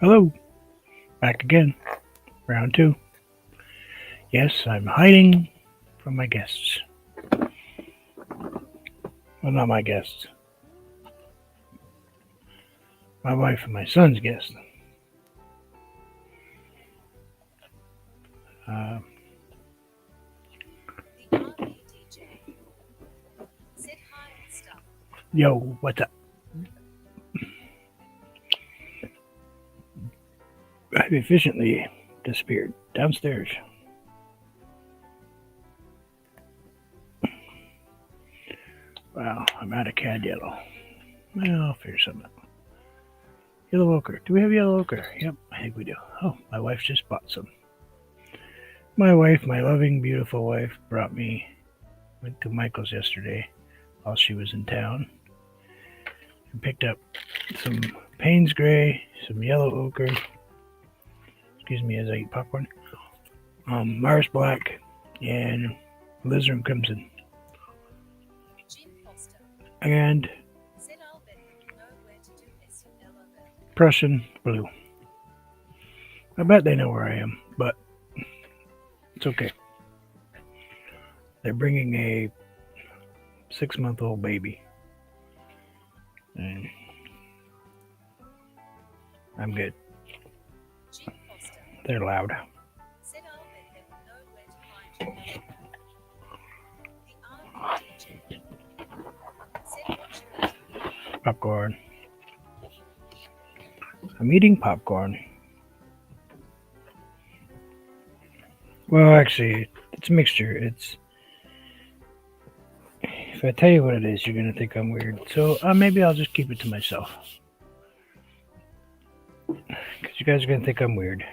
Hello, back again. Round two. Yes, I'm hiding from my guests. Well, not my guests. My wife and my son's guests. Yo, what's up? I've efficiently disappeared downstairs. Wow, I'm out of cad yellow. Well, I'll figure something out. Yellow ochre. Do we have yellow ochre? Yep, I think we do. Oh, my wife just bought some. My wife, my loving, beautiful wife, went to Michael's yesterday while she was in town and picked up some Payne's Gray, some yellow ochre, excuse me as I eat popcorn, Mars Black, and Alizarin Crimson. And Prussian Blue. I bet they know where I am, but it's okay. They're bringing a 6-month-old baby. And I'm good. They're loud. Popcorn. I'm eating popcorn. Well, actually, it's a mixture. If I tell you what it is, you're going to think I'm weird. So maybe I'll just keep it to myself. Because you guys are going to think I'm weird.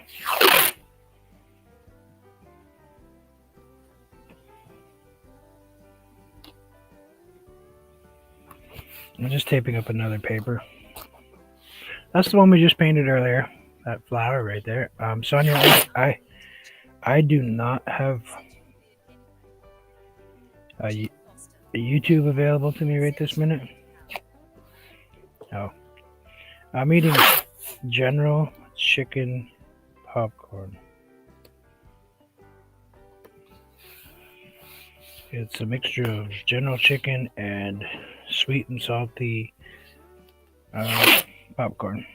I'm just taping up another paper. That's the one we just painted earlier. That flower right there. Sonia, I do not have a YouTube available to me right this minute. Oh. I'm eating General Chicken popcorn. It's a mixture of General Chicken and sweet and salty popcorn.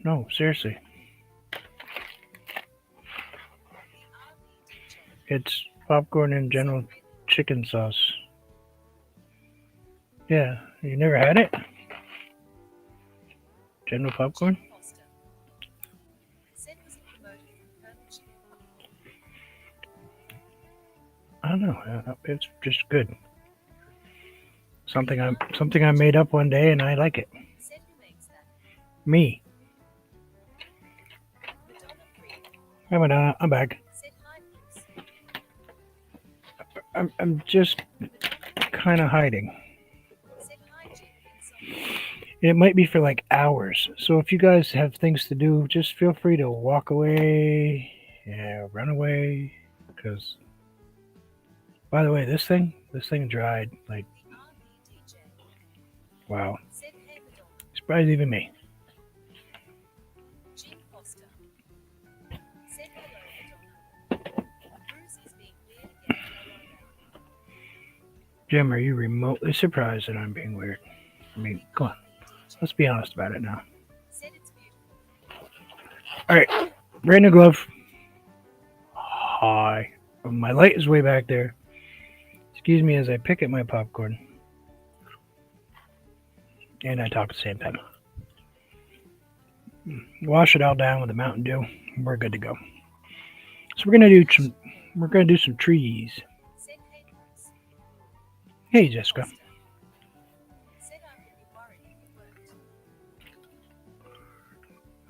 No, seriously. It's popcorn and General Chicken sauce. Yeah, you never had it? General popcorn? I don't know. It's just good. Something I made up one day and I like it. Me. Hey Madonna, I'm back. I'm just kind of hiding. It might be for like hours. So if you guys have things to do, just feel free to walk away, run away. Because, by the way, this thing dried like, wow. Surprised even me. Jim, are you remotely surprised that I'm being weird? I mean, come on. Let's be honest about it now. Alright, brand new glove. Hi. My light is way back there. Excuse me as I pick at my popcorn. And I talk at the same time. Wash it all down with a Mountain Dew. We're good to go. So we're gonna do some trees. Hey Jessica.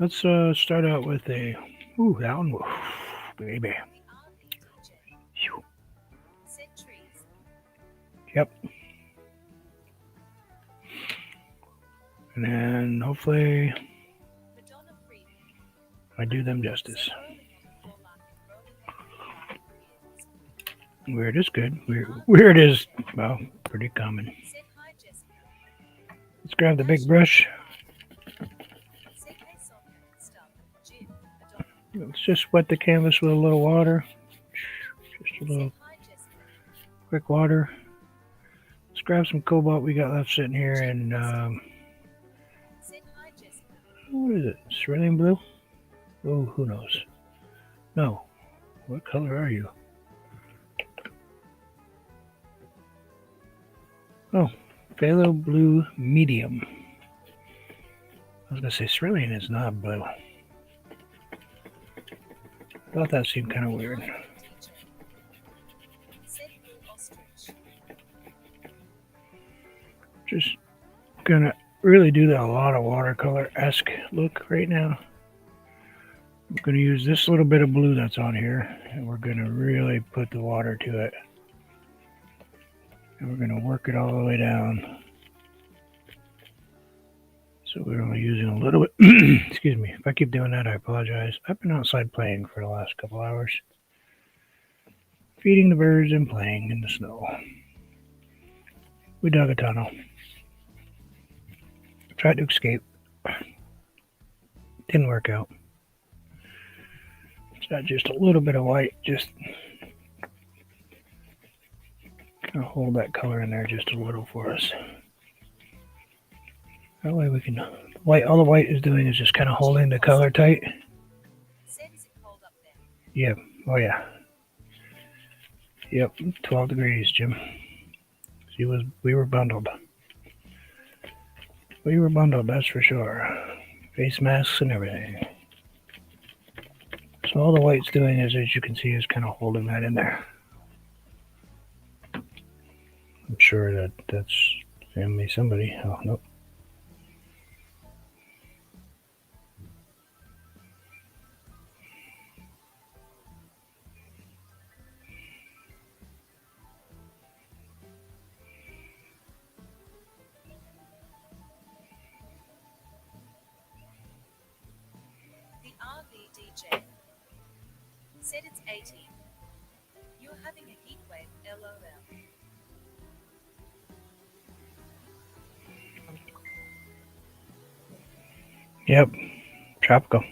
Let's start out with that one. Baby. Yep. And then hopefully I do them justice. Weird is good. Weird is, well, pretty common. Let's grab the big brush. Let's just wet the canvas with a little water. Just a little quick water. Let's grab some cobalt we got left sitting here and, what is it? Cerulean blue? Oh, who knows? No. What color are you? Oh, phthalo blue medium. I was going to say cerulean is not blue. I thought that seemed kind of weird. Just gonna really do that a lot of watercolor-esque look right now. I'm gonna use this little bit of blue that's on here, and we're gonna really put the water to it. And we're gonna work it all the way down. So we're only using a little bit. Excuse me. If I keep doing that, I apologize. I've been outside playing for the last couple hours. Feeding the birds and playing in the snow. We dug a tunnel. Tried to escape. Didn't work out. So just a little bit of white, just kind of hold that color in there just a little for us. That way we can, white. All the white is doing is just kind of holding the color tight. Yeah. Oh yeah. Yep. 12 degrees, Jim. We were bundled. We were bundled, that's for sure. Face masks and everything. So all the white's doing is, as you can see, is kind of holding that in there. I'm sure that's family somebody. Oh, nope. Said it's 18. You're having a heat wave, LOL. Yep. Tropical.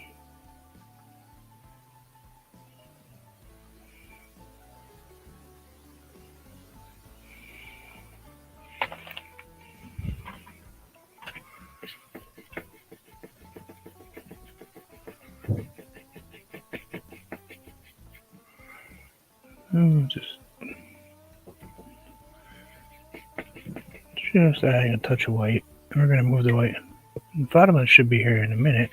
Just adding a touch of white. We're going to move the white. Fatima should be here in a minute.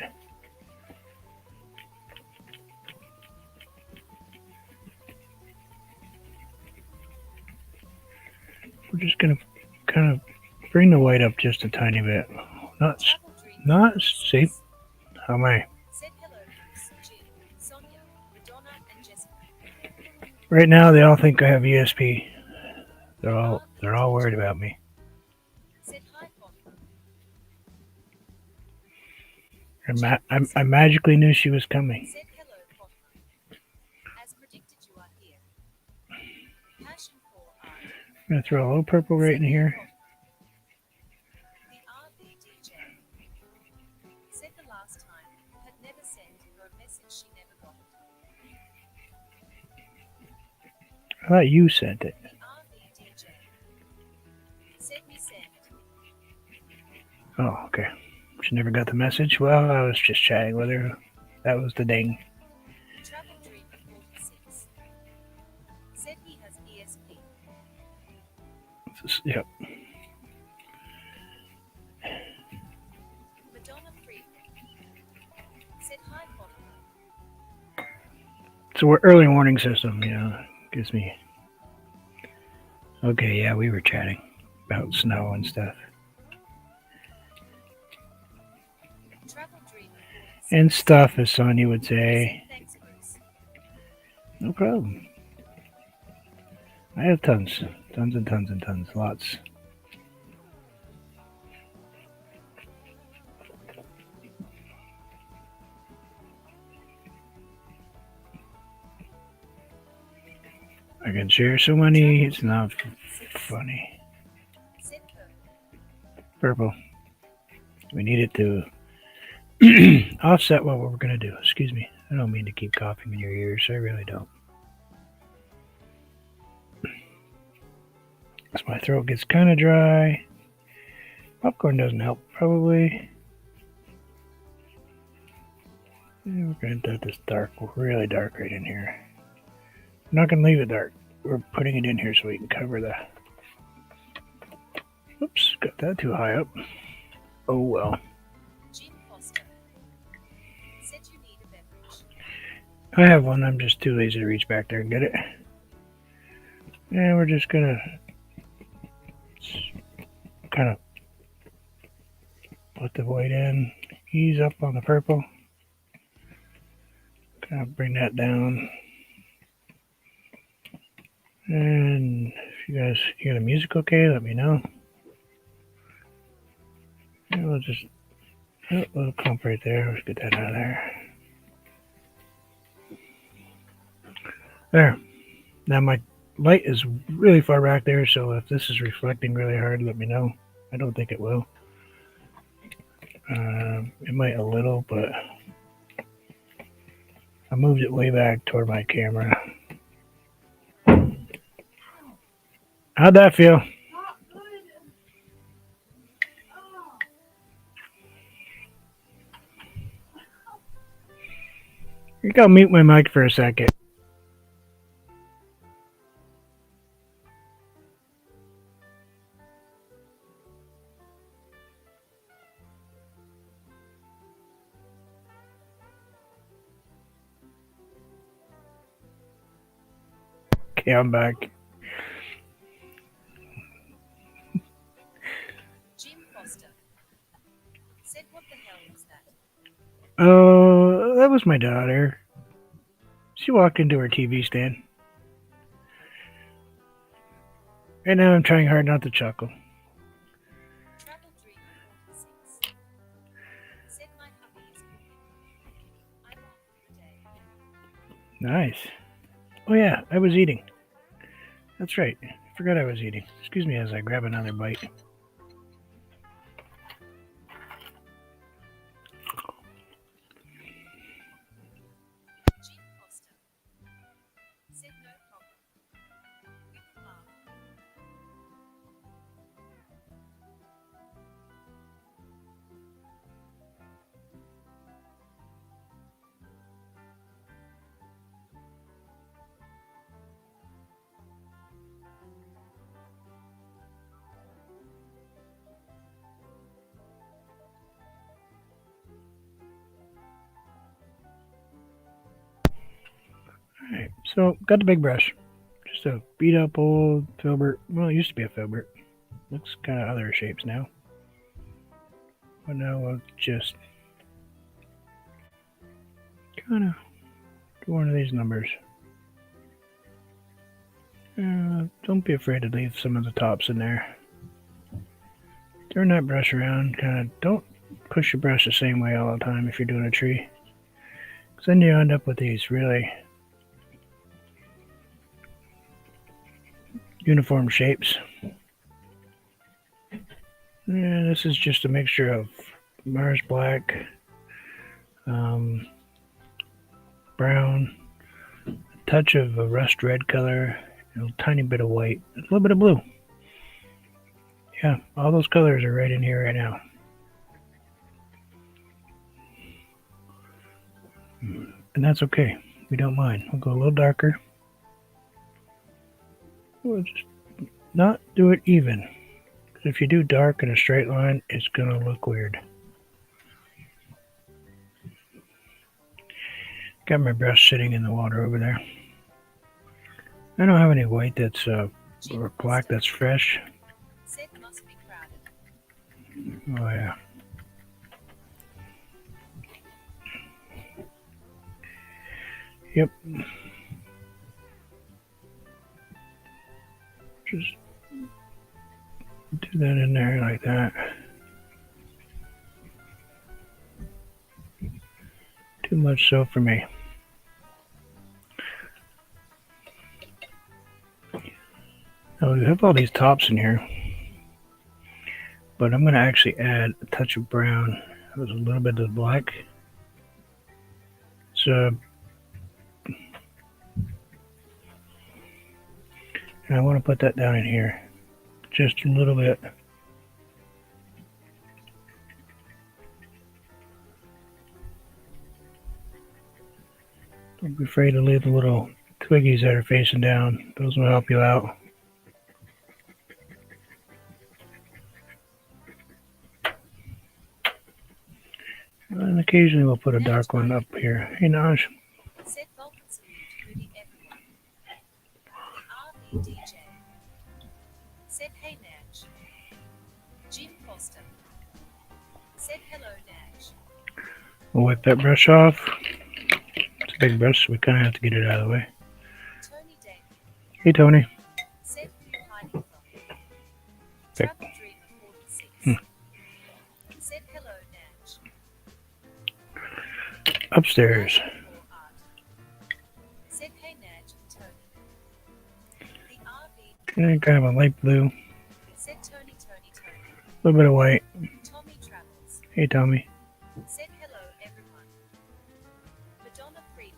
We're just going to kind of bring the white up just a tiny bit. Not see. How am I? Right now, they all think I have ESP. They're all worried about me. I magically knew she was coming. I'm going to throw a little purple right in here. I thought you sent it. Oh, okay. She never got the message? Well, I was just chatting with her. That was the ding. Yep. So we're early warning system, gives me. Okay, yeah, we were chatting about snow and stuff. And stuff, as Sonia would say. No problem. I have tons and tons and tons, lots. I can share so many, it's not funny. Said Purple. We need it to offset what we're going to do. Excuse me. I don't mean to keep coughing in your ears. I really don't. As my throat gets kind of dry. Popcorn doesn't help, probably. Yeah, we're going to do this dark, really dark right in here. I'm not going to leave it dark. We're putting it in here so we can cover the... Oops, got that too high up. Oh well. Jean Foster. Said you need a beverage. I have one, I'm just too lazy to reach back there and get it. And we're just going to kind of put the white in, ease up on the purple. Kind of bring that down. And if you guys hear the music okay, let me know. And we'll just, oh, a little clump right there. Let's get that out of there. There. Now my light is really far back there, so if this is reflecting really hard, let me know. I don't think it will. It might a little, but I moved it way back toward my camera. How'd that feel? I think I'll mute my mic for a second. Okay, I'm back. Jim Foster. Said what the hell was that? Oh, that was my daughter. She walked into her TV stand. Right now I'm trying hard not to chuckle. Travel Dream 46. Said my hubby is cooking. I'm off for the day. Nice. Oh yeah, I was eating. That's right. I forgot I was eating. Excuse me as I grab another bite. Jean Foster. Said no problem. With love. Alright, so got the big brush. Just a beat up old filbert. Well, it used to be a filbert. Looks kind of other shapes now. But now we'll just kind of do one of these numbers. Don't be afraid to leave some of the tops in there. Turn that brush around. Kind of don't push your brush the same way all the time if you're doing a tree. Because then you end up with these really uniform shapes. And this is just a mixture of Mars black, brown, a touch of a rust red color, and a tiny bit of white, a little bit of blue. Yeah, all those colors are right in here right now. And that's okay. We don't mind. We'll go a little darker. We'll just not do it even. Because if you do dark in a straight line, it's going to look weird. Got my brush sitting in the water over there. I don't have any white that's or black that's fresh. Said must be crowded. Oh yeah. Yep. Just do that in there like that. Too much so for me. Now we have all these tops in here, but I'm going to actually add a touch of brown with a little bit of black. So, and I want to put that down in here, just a little bit. Don't be afraid to leave the little twiggies that are facing down. Those will help you out. And occasionally we'll put a dark one up here. Hey, Naj. Said Vulcan salute, goody everyone. The RV DJ. Said hey Naj. Jim Foster. Said hello Naj. We'll wipe that brush off. It's a big brush, so we kind of have to get it out of the way. Tony Damien. Hey, Tony. Said who hiding from. Travel Dreamer 46. Said hello Naj. Upstairs. Said hey Naj and Tony. The RV. And kind of a light blue. Said Tony. A little bit of white. Tommy Travels. Hey, Tommy. Said hello everyone. Madonna Friedman.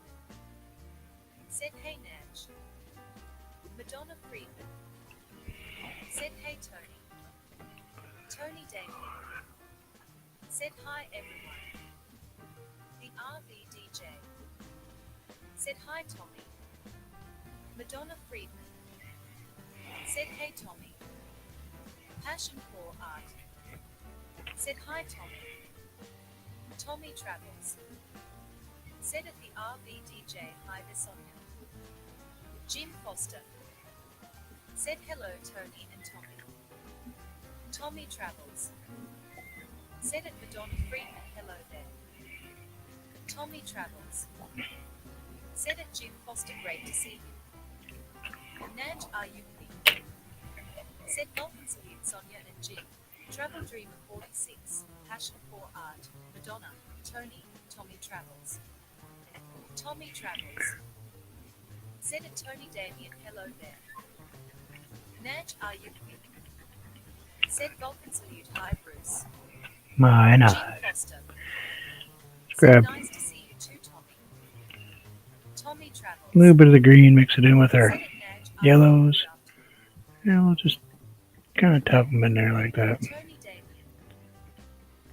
Said hey Naj. Madonna Friedman. Said hey Tony. Tony Damien. Said hi everyone. The RV DJ. Said hi Tommy. Madonna Friedman. Said hey Tommy. Passion for art. Said hi Tommy. Tommy Travels. Said at the RV DJ hi Sonia. Jim Foster. Said hello Tony and Tommy. Tommy Travels. Said at Madonna Friedman hello there. Tommy Travels. Said at Jim Foster great to see you. Naj are you me? Said Vulcan salute Sonia and Jim. Travel Dreamer 46. Passion for art. Madonna. Tony. Tommy Travels. Tommy Travels. Said at Tony Damien hello there. Naj are you me? Said Vulcan salute hi Bruce. Mine. Jim Foster. Grab Said nice to see you too Tommy. Tommy Travels. a little bit of the green, mix it in with our Said at Naj are yellows. you Yeah, we'll just kind of tap them in there like that. Tony Damien.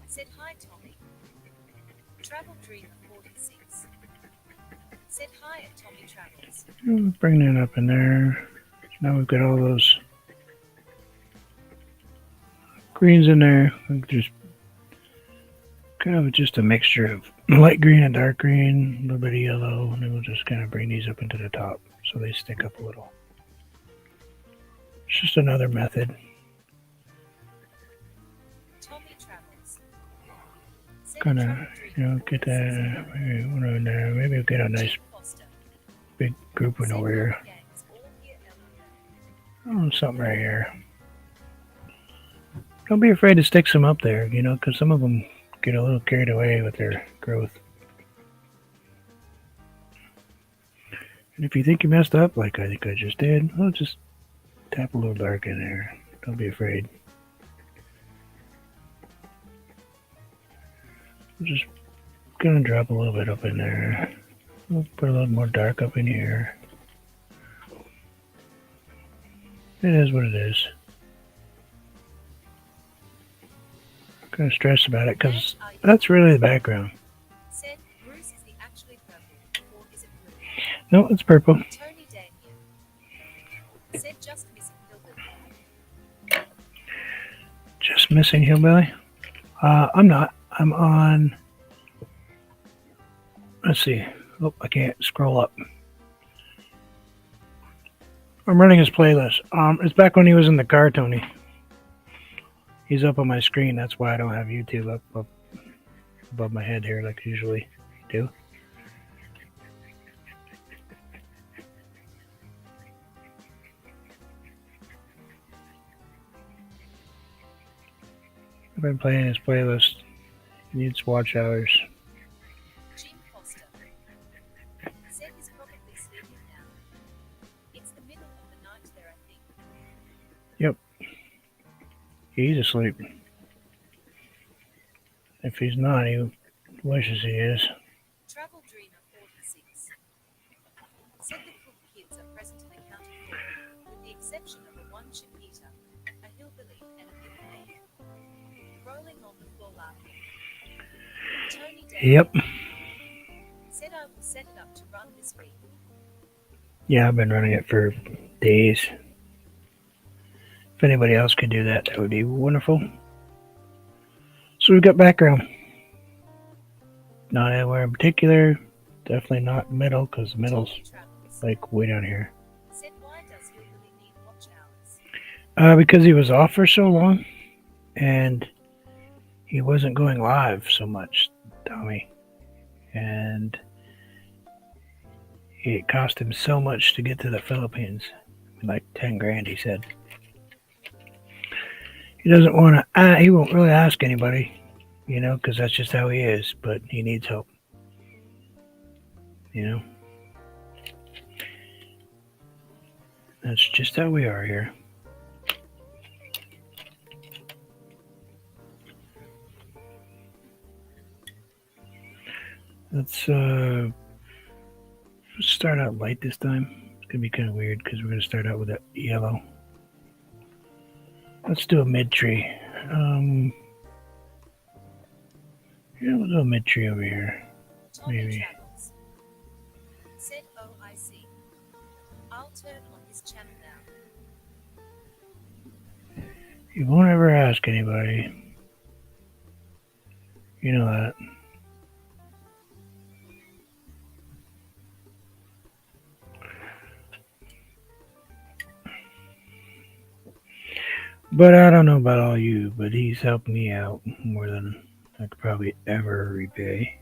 Said hi Tommy. Travel Dreamer 46. Said hi at Tommy Travels. We'll bring that up in there. Now we've got all those greens in there. Just kind of just a mixture of light green and dark green, a little bit of yellow, and then we'll just kind of bring these up into the top so they stick up a little. It's just another method. Tommy Travels. Said Kind of, Travel Dreamer get 46. that maybe one in there. Maybe we'll get a nice Jim Foster. big group one Said over here. gangs all here LOL. Oh, something right here. Don't be afraid to stick some up there, because some of them get a little carried away with their growth. And if you think you messed up, like I think I just did, well, just tap a little dark in there. Don't be afraid. I'm just gonna drop a little bit up in there. We'll put a little more dark up in here. It is what it is. I'm gonna stress about it because that's really the background. Said Bruce is the actually purple, or is it blue? No, it's purple. Tony Damien. Said just missing Hillbilly. Just missing Hillbilly. I'm not. I'm on. Let's see. Oh, I can't scroll up. I'm running his playlist. It's back when he was in the car, Tony. He's up on my screen. That's why I don't have YouTube up above my head here like I usually do. I've been playing his playlist. He needs watch hours. Jim Foster. Said he's probably sleeping now. It's the middle of the night there, I think. He's asleep. If he's not, he wishes he is. Travel Dreamer 46 said the Cook kids are present and accounted for, with the exception of the one chip eater, a hillbilly, and a big man rolling on the floor laughing. Tony Yep. said I will set it up to run this week. Yeah, I've been running it for days. If anybody else could do that, that would be wonderful. So we've got background. Not anywhere in particular. Definitely not middle, because the middle's like way down here. Said why does hillbilly need watch hours? Because he was off for so long, and he wasn't going live so much, Tommy. And it cost him so much to get to the Philippines. Like 10 grand, he said. He doesn't want to, he won't really ask anybody, you know, because that's just how he is, but he needs help. You know? That's just how we are here. Let's start out light this time. It's going to be kind of weird because we're going to start out with that yellow. Let's do a mid-tree. Yeah, we'll do a mid-tree over here. Maybe. Said, oh, I see. I'll turn on his channel now. He won't ever ask anybody. You know that. But I don't know about all you, but he's helped me out more than I could probably ever repay.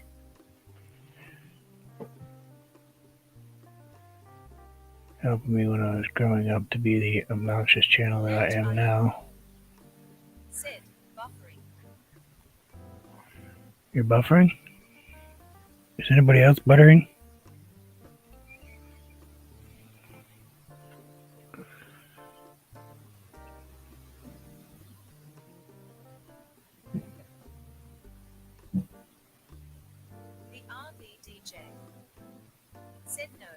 Helping me when I was growing up to be the obnoxious channel that I am now. Said, buffering. You're buffering? Is anybody else buttering? The RV DJ said no.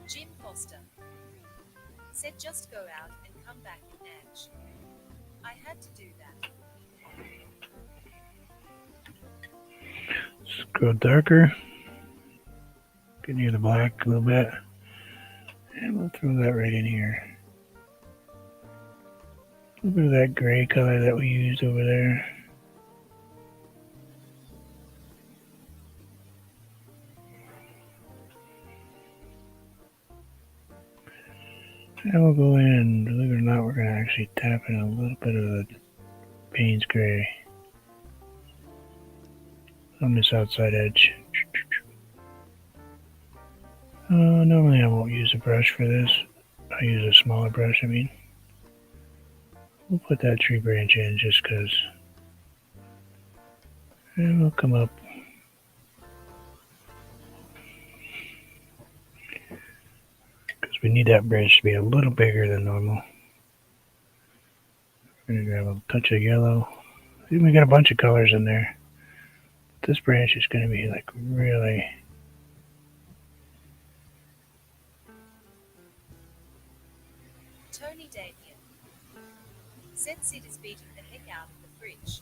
Jim Foster said just go out and come back in Edge. I had to do that. Let's go darker. Get near the black a little bit. And we'll throw that right in here. A little bit of that gray color that we used over there. And we'll go in, believe it or not, we're going to actually tap in a little bit of the Payne's gray on this outside edge. Normally I won't use a brush for this. I use a smaller brush, I mean. We'll put that tree branch in just because. And we'll come up. Because we need that branch to be a little bigger than normal. We're going to grab a touch of yellow. We got a bunch of colors in there. This branch is going to be like really... Tony Damien said Sid is beating the heck out of the fridge.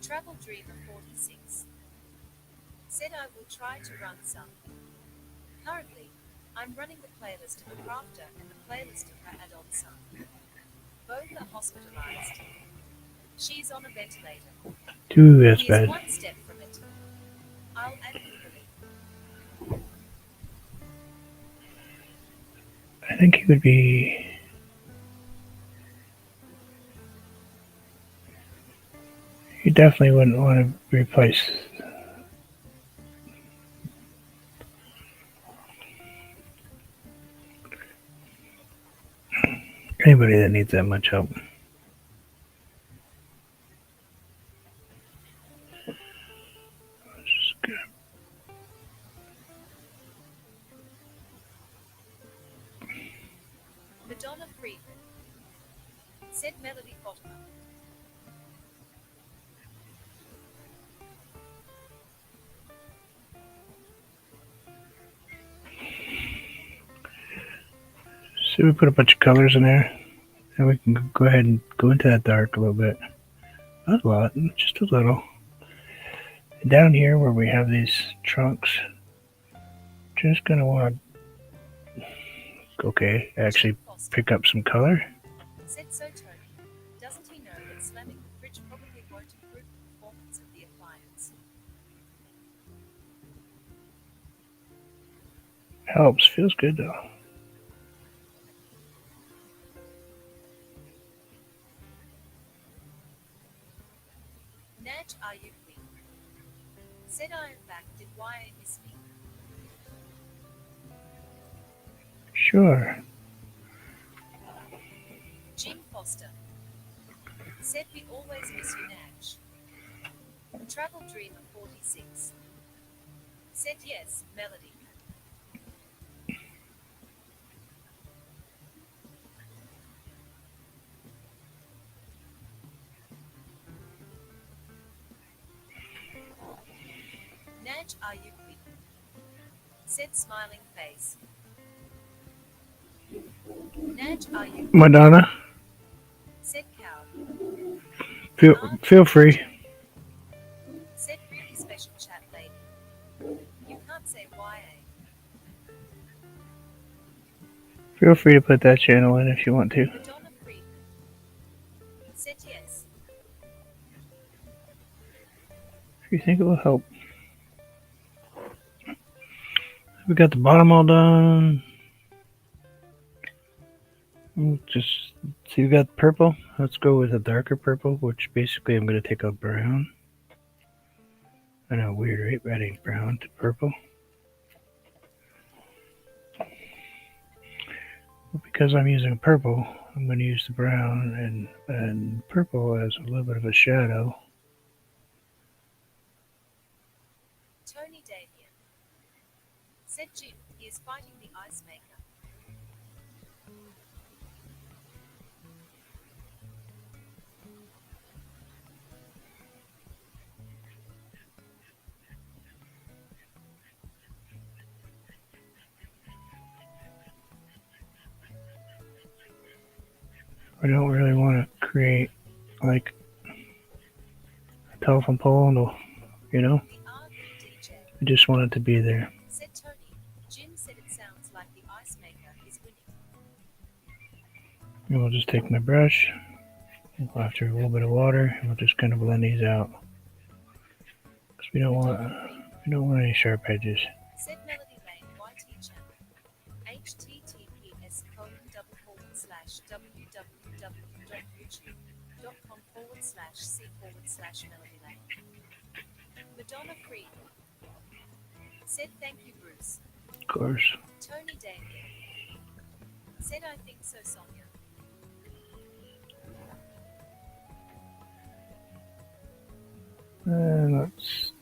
Travel Dreamer 46 said I will try to run some. Currently, I'm running the playlist of a crafter and the playlist of her adult son. Both are hospitalized. She's on a ventilator. Ooh, that's bad. He is one step from it. I'll add Hillary. I think he would be... You definitely wouldn't want to replace... anybody that needs that much help. Madonna Friedman Said Melody Fatima. So we put a bunch of colors in there, and we can go ahead and go into that dark a little bit. Not a lot, just a little. And down here where we have these trunks, just gonna want to, actually pick up some color. Said so Tony. Doesn't he know that slamming the fridge probably won't improve the performance of the appliance? Helps, feels good though. Naj, are you weak? Said I am back, did why miss me? Sure. Jim Foster. Said we always miss you, Naj. Travel Dreamer 46. Said yes, Melody. Naj, are you weak? Said smiling face. Naj, are you weak? Madonna, Said cow. feel free. Said really special chat lady. You can't say why. Feel free to put that channel in if you want to. Madonna Friedman. Said yes. If you think it will help. We got the bottom all done. Just see, we got purple. Let's go with a darker purple, which basically I'm going to take a brown. I know, weird, right? Adding brown to purple. Because I'm using purple, I'm going to use the brown and purple as a little bit of a shadow. Tony Damien. Said Jim, he is fighting the ice maker. I don't really want to create like a telephone pole, you know? The RV DJ. I just want it to be there. Said Tony. Jim said it sounds like the ice maker is winning. And we'll just take my brush, after a little bit of water, and we'll just kind of blend these out. Because we don't want any sharp edges. Said Melody Lane YT channel. https://www.youtube.com/c/Melody Lane. Madonna Friedman. Said thank you, Bruce. Of course. Tony Damien. Said I think so, Sonia. And let's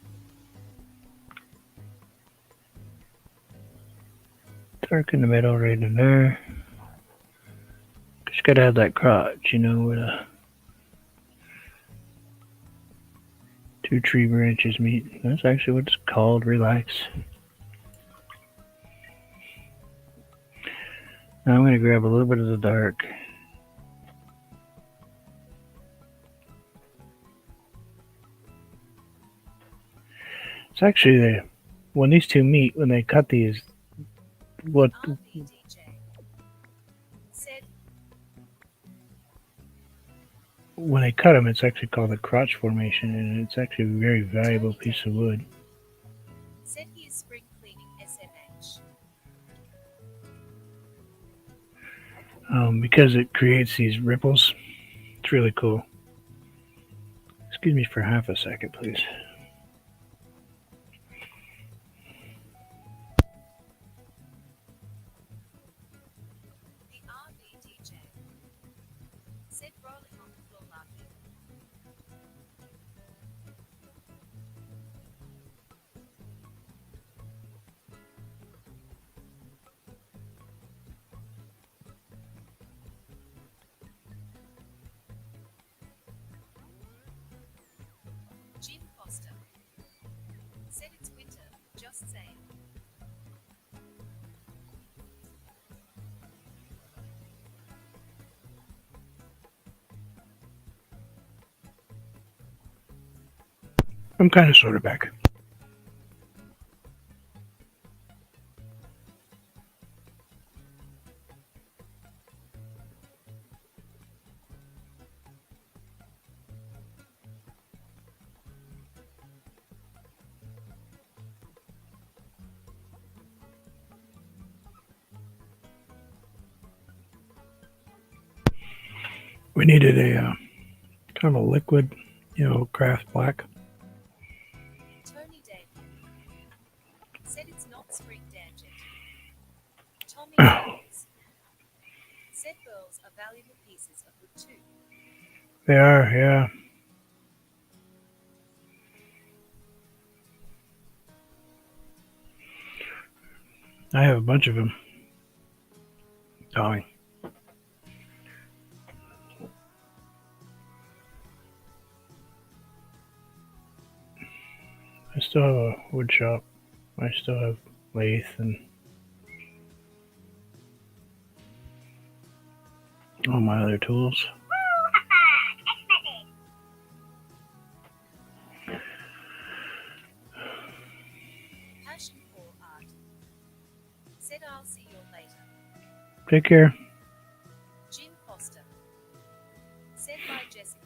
darken the middle right in there. Just gotta have that crotch, where the two tree branches meet. That's actually what it's called, relax. Now I'm gonna grab a little bit of the dark. It's actually when these two meet, when they cut these, what Said when they cut them, it's actually called the crotch formation, and it's actually a very valuable piece of wood. Said he is spring cleaning SMH. Because it creates these ripples. It's really cool. Excuse me for half a second, please. The RV DJ. Said rolling on the floor laughing. Said it's winter, just saying. I'm kind of sort of back. We needed a kind of a liquid, craft black. Tony Damien. Said it's not spring damned yet. Tommy Davies. Said pearls are valuable pieces of wood too. They are, yeah. I have a bunch of them. Tommy. I still have a wood shop. I still have lathe and all my other tools. Passion for art. Said I'll see you later. Take care. Jim Foster. Said by Jessica.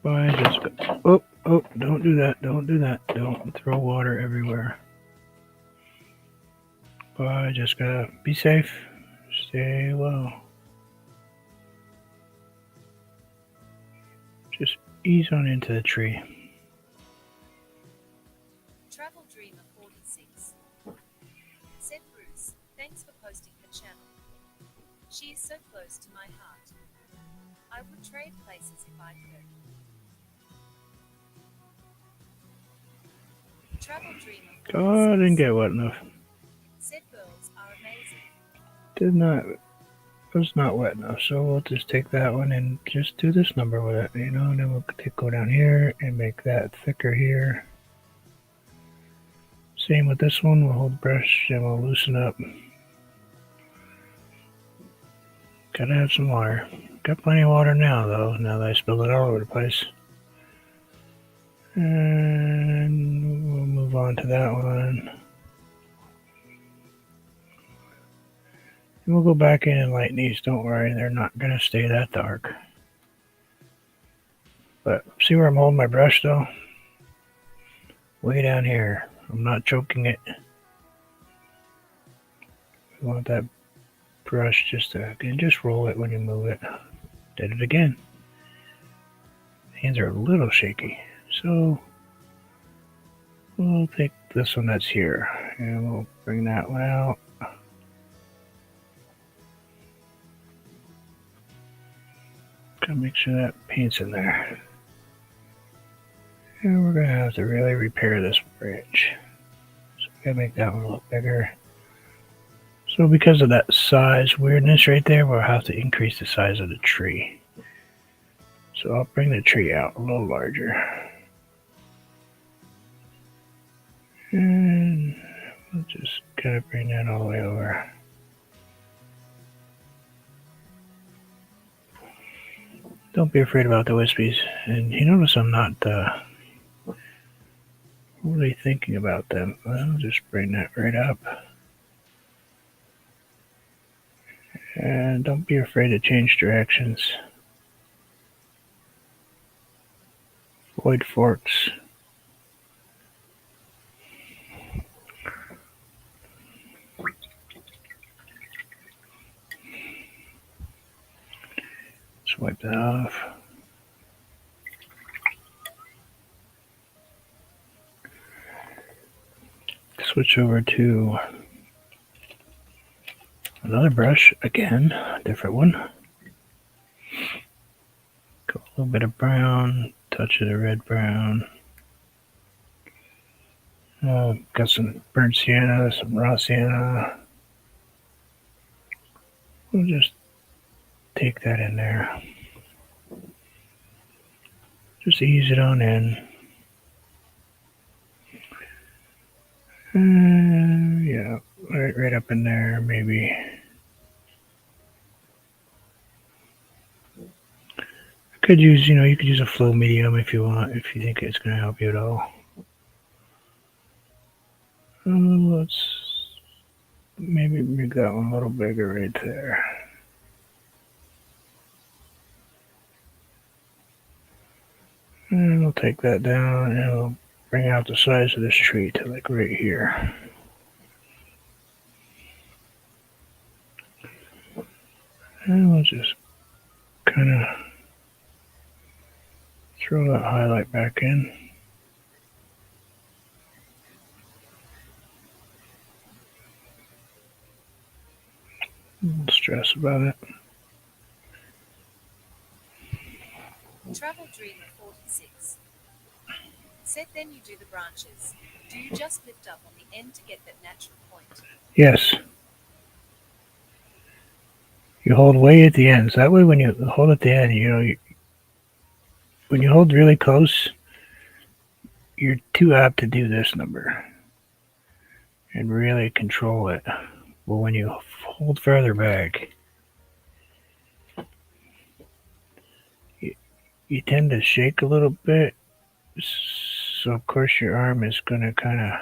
Bye, Jessica. Oh, don't do that. Don't do that. Don't throw water everywhere. Bye, Jessica. Be safe. Stay low. Just ease on into the tree. Travel Dreamer 46. Said Bruce, thanks for posting her channel. She is so close to my heart. I would trade places if I could. Travel Dreamer 46. Oh, I didn't get wet enough. Said girls are amazing. Was not wet enough, so we'll just take that one and just do this number with it, and then we'll go down here and make that thicker here. Same with this one, we'll hold the brush and we'll loosen up. Gotta have some water. Got plenty of water now though, now that I spilled it all over the place. And we'll move on to that one. And we'll go back in and lighten these, don't worry, they're not going to stay that dark. But see where I'm holding my brush though? Way down here. I'm not choking it. We want that brush just to, again, just roll it when you move it. Did it again. Hands are a little shaky. So we'll take this one that's here and we'll bring that one out. Gotta make sure that paint's in there. And we're gonna have to really repair this branch. So we gotta make that one look bigger. So because of that size weirdness right there, we'll have to increase the size of the tree. So I'll bring the tree out a little larger. And we'll just kind of bring that all the way over. Don't be afraid about the wispies. And you notice I'm not really thinking about them. I'll just bring that right up. And don't be afraid to change directions. Avoid forks. Just wipe that off. Switch over to another brush, again, a different one. Go a little bit of brown, touch of the red brown. Got some burnt sienna, some raw sienna. We'll just take that in there. Just ease it on in. Yeah, right up in there, maybe. Could use, you could use a flow medium if you want, if you think it's going to help you at all. Let's maybe make that one a little bigger right there. And we'll take that down and we'll bring out the size of this tree to like right here. And we'll just kind of throw that highlight back in. No stress about it. Travel Dreamer 46. Said then you do the branches. Do you just lift up on the end to get that natural point? Yes. You hold way at the ends. That way when you hold at the end, when you hold really close, you're too apt to do this number and really control it. Well, when you hold further back, you tend to shake a little bit. So of course your arm is going to kind of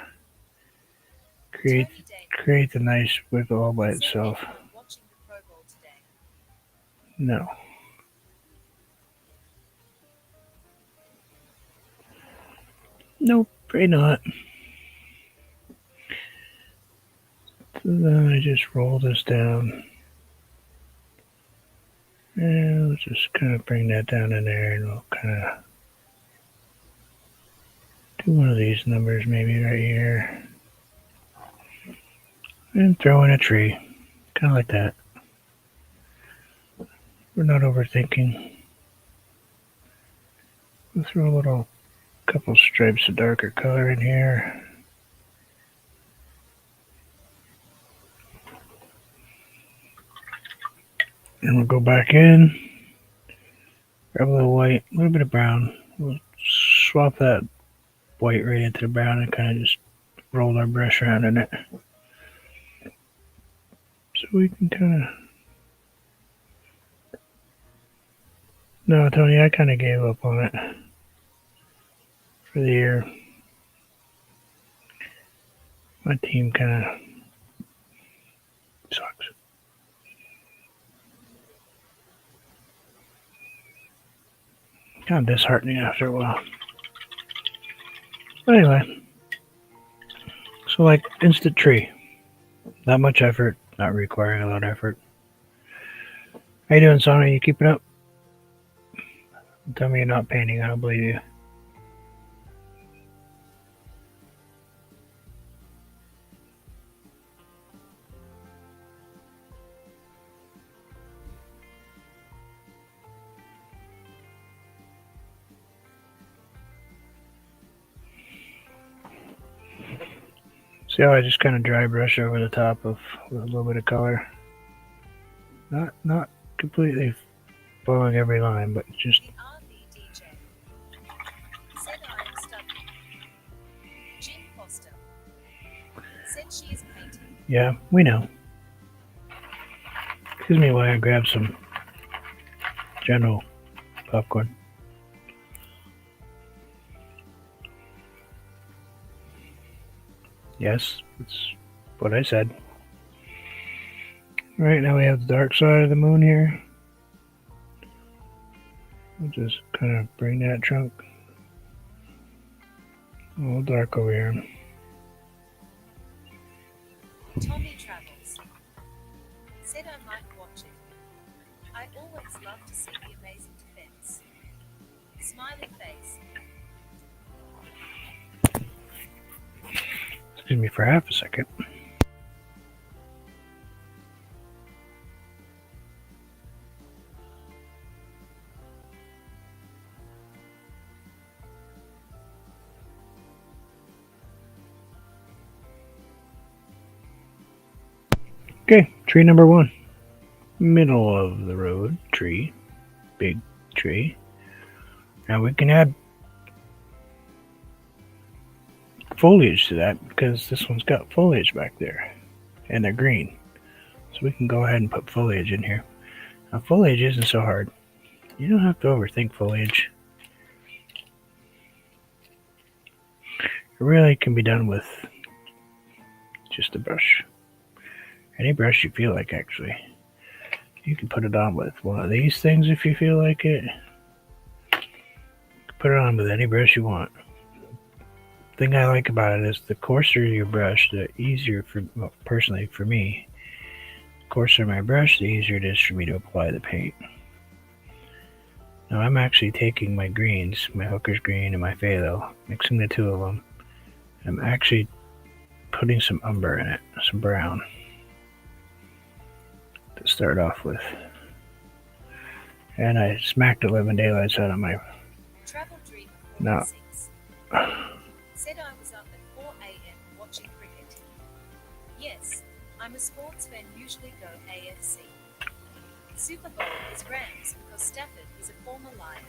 create the nice wiggle all by itself. No. Nope, probably not. So then I just roll this down. And we'll just kind of bring that down in there and we'll kind of do one of these numbers maybe right here. And throw in a tree. Kind of like that. We're not overthinking. We'll throw a couple stripes of darker color in here. And we'll go back in. Grab a little white, a little bit of brown. We'll swap that white right into the brown and kind of just roll our brush around in it. So we can kind of... No, Tony, I kind of gave up on it for the year. My team kind of sucks. Kind of disheartening after a while. But anyway, so like instant tree. Not much effort, not requiring a lot of effort. How you doing, Sonny? You keeping up? Tell me you're not painting, I don't believe you. See how I just kind of dry brush over the top with a little bit of color? Not completely following every line, but just... The RV DJ said I am studying. Jean Foster said she is painting. Yeah, we know. Excuse me while I grab some General popcorn. Yes, that's what I said. Right now we have the dark side of the moon here. We'll just kind of bring that trunk a little dark over here. Tommy Travels said I might watch it. I always love to see the amazing defense. Smiling face. Excuse me for half a second. Okay, tree number 1. Middle of the road tree. Big tree. Now we can add foliage to that because this one's got foliage back there, and they're green. So we can go ahead and put foliage in here. Now, foliage isn't so hard. You don't have to overthink foliage. It really can be done with just a brush. Any brush you feel like, actually. You can put it on with one of these things if you feel like it. Put it on with any brush you want. The thing I like about it is the coarser your brush, the easier personally for me, the coarser my brush, the easier it is for me to apply the paint. Now I'm actually taking my greens, my Hooker's green and my phthalo, mixing the two of them. I'm actually putting some umber in it, some brown, to start off with. And I smacked 11 daylights out of my... Now, said I was up at 4 a.m. watching cricket. Yes, I'm a sports fan, usually go AFC. Super Bowl is Rams because Stafford is a former Lion.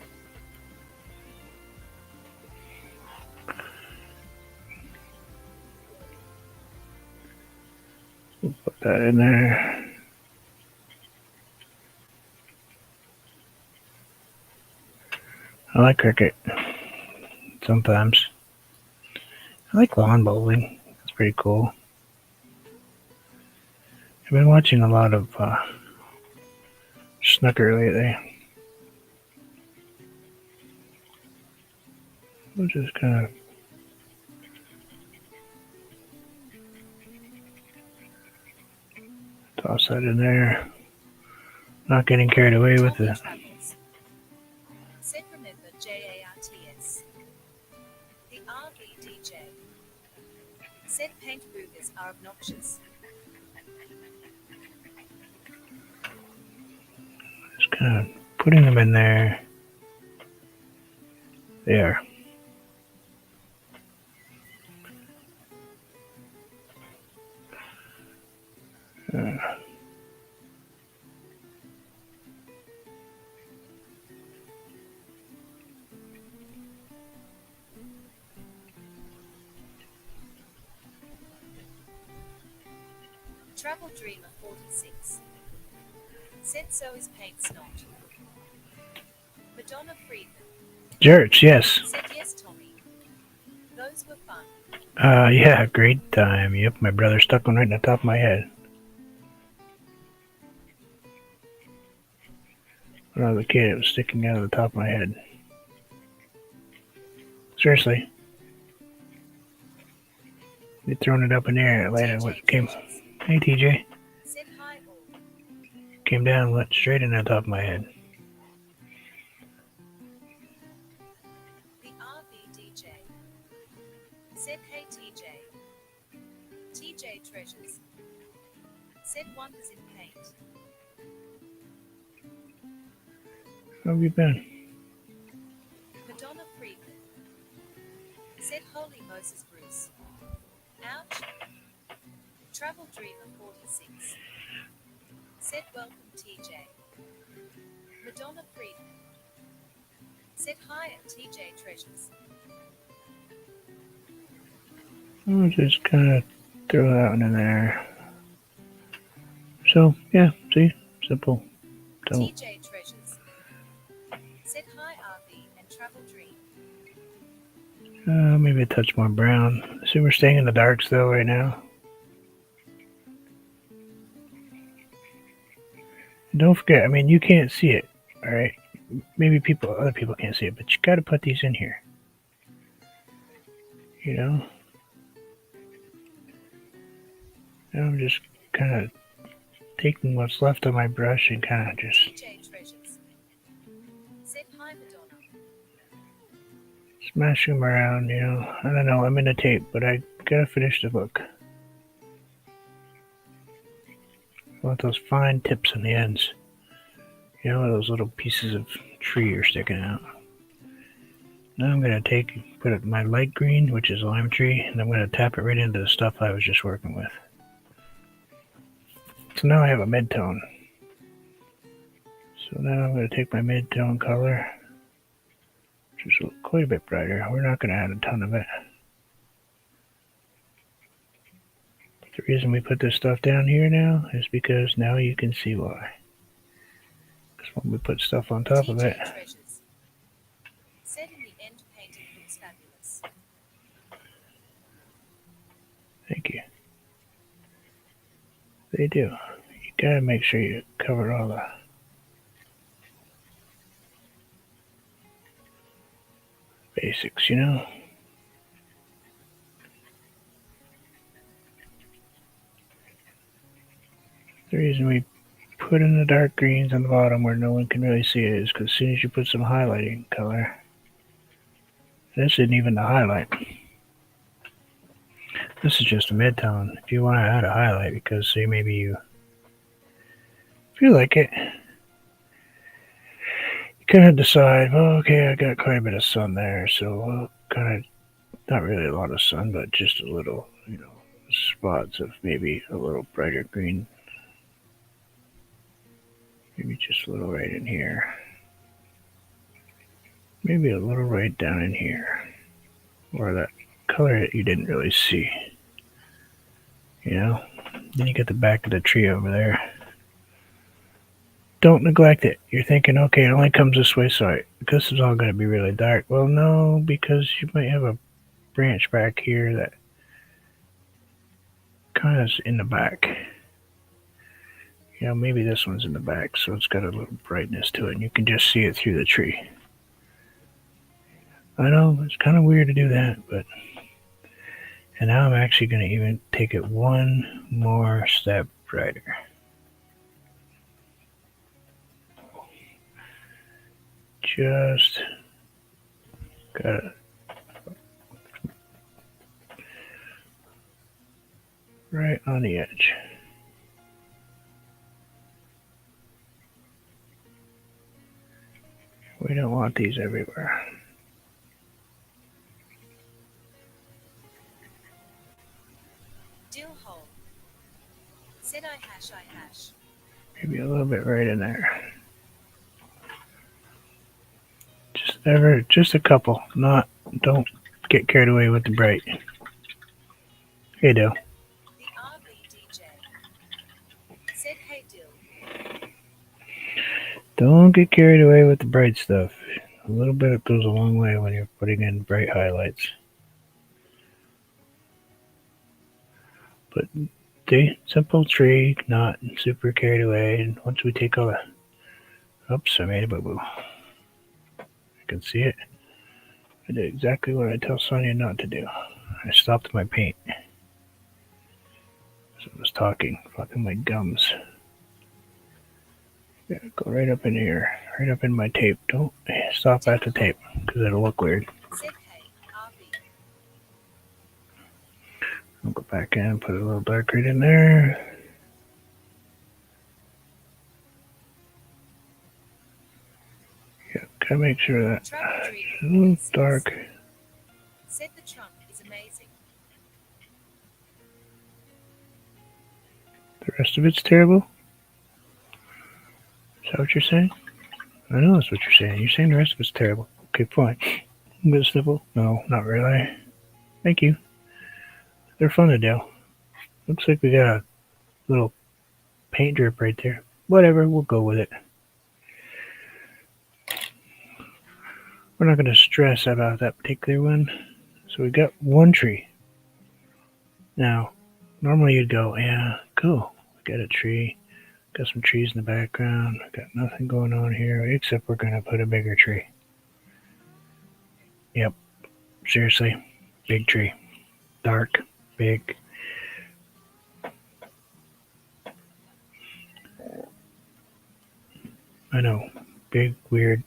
we'll put that in there. I like cricket. Sometimes. I like lawn bowling. It's pretty cool. I've been watching a lot of snooker lately. We'll just kind of toss that in there. Not getting carried away with it. Said remember JARTS. The RVDJ. Said paint boogers are obnoxious. Just kind of putting them in there. There. Travel Dreamer 46. Said so is paint snot. Madonna Friedman. Jerks, yes. Said yes, Tommy. Those were fun. Yeah, great time. Yep, my brother stuck one right in the top of my head. When I was a kid, it was sticking out of the top of my head. Seriously. They thrown it up in the air and later what came. Hey TJ. Said hi all. Came down and went straight in the top of my head. The RVDJ. Said hey TJ. TJ treasures. Said wonders in paint. How have you been? Madonna Friedman. Said holy Moses Bruce. Ouch. Travel Dreamer 46. Said welcome TJ. Madonna Friedman. Said hi at TJ Treasures. I'll just kind of throw that one in there. So, yeah, see? Simple. TJ Treasures. Said hi RV and Travel Dream. Maybe a touch more brown. See, we're staying in the darks though right now. Don't forget, I mean, you can't see it, all right? Maybe other people can't see it, but you got to put these in here. You know? Now I'm just kind of taking what's left of my brush and kind of just TJ Treasures. Said hi Madonna. smash them around, you know? I don't know, I'm in the tape, but I gotta finish the book. I want those fine tips on the ends. You know, those little pieces of tree are sticking out. Now I'm going to put my light green, which is lime tree, and I'm going to tap it right into the stuff I was just working with. So now I have a mid-tone. So now I'm going to take my mid-tone color, which is quite a bit brighter. We're not going to add a ton of it. The reason we put this stuff down here now is because now you can see why. Because when we put stuff on top of it, TJ Treasures said in the end painting looks fabulous. thank you. They do. You gotta make sure you cover all the basics, you know? The reason we put in the dark greens on the bottom where no one can really see it is because as soon as you put some highlighting color, this isn't even the highlight. This is just a mid-tone. If you want to add a highlight because say maybe you feel like it, you kind of decide, well, okay, I got quite a bit of sun there, so kind of not really a lot of sun, but just a little, you know, spots of maybe a little brighter green. Maybe just a little right in here. Maybe a little right down in here. Or that color that you didn't really see. You know? Then you get the back of the tree over there. Don't neglect it. You're thinking, okay, it only comes this way, so this is all going to be really dark. Well, no, because you might have a branch back here that kind of is in the back. You know, maybe this one's in the back, so it's got a little brightness to it, and you can just see it through the tree. I know, it's kind of weird to do that, but... And now I'm actually going to even take it one more step brighter. Just gotta right on the edge. We don't want these everywhere. Dill hole said I hash. Maybe a little bit right in there. Just a couple. Don't get carried away with the bright. Hey, Dill. The RV DJ said hey Dill. Don't get carried away with the bright stuff. A little bit goes a long way when you're putting in bright highlights. But the simple tree, not super carried away. And once we take all the... Oops, I made a boo-boo. I can see it. I did exactly what I tell Sonia not to do. I stopped my paint. As I was talking, fucking my gums. Yeah, go right up in here. Right up in my tape. Don't stop at the tape, because it'll look weird. Said hey RV. I'll go back in and put a little dark right in there. Yeah, gotta make sure that it's a little dark. Said the trunk is amazing. The rest of it's terrible? Is that what you're saying? I know that's what you're saying. You're saying the rest of it's terrible. Okay, fine. I'm gonna sniffle. No, not really. Thank you. They're fun to do. Looks like we got a little paint drip right there. Whatever, we'll go with it. We're not going to stress about that particular one. So we got one tree. Now, normally you'd go, yeah, cool. We got a tree. Got some trees in the background. Got nothing going on here, except we're going to put a bigger tree. Yep. Seriously. Big tree. Dark. Big. I know. Big, weird.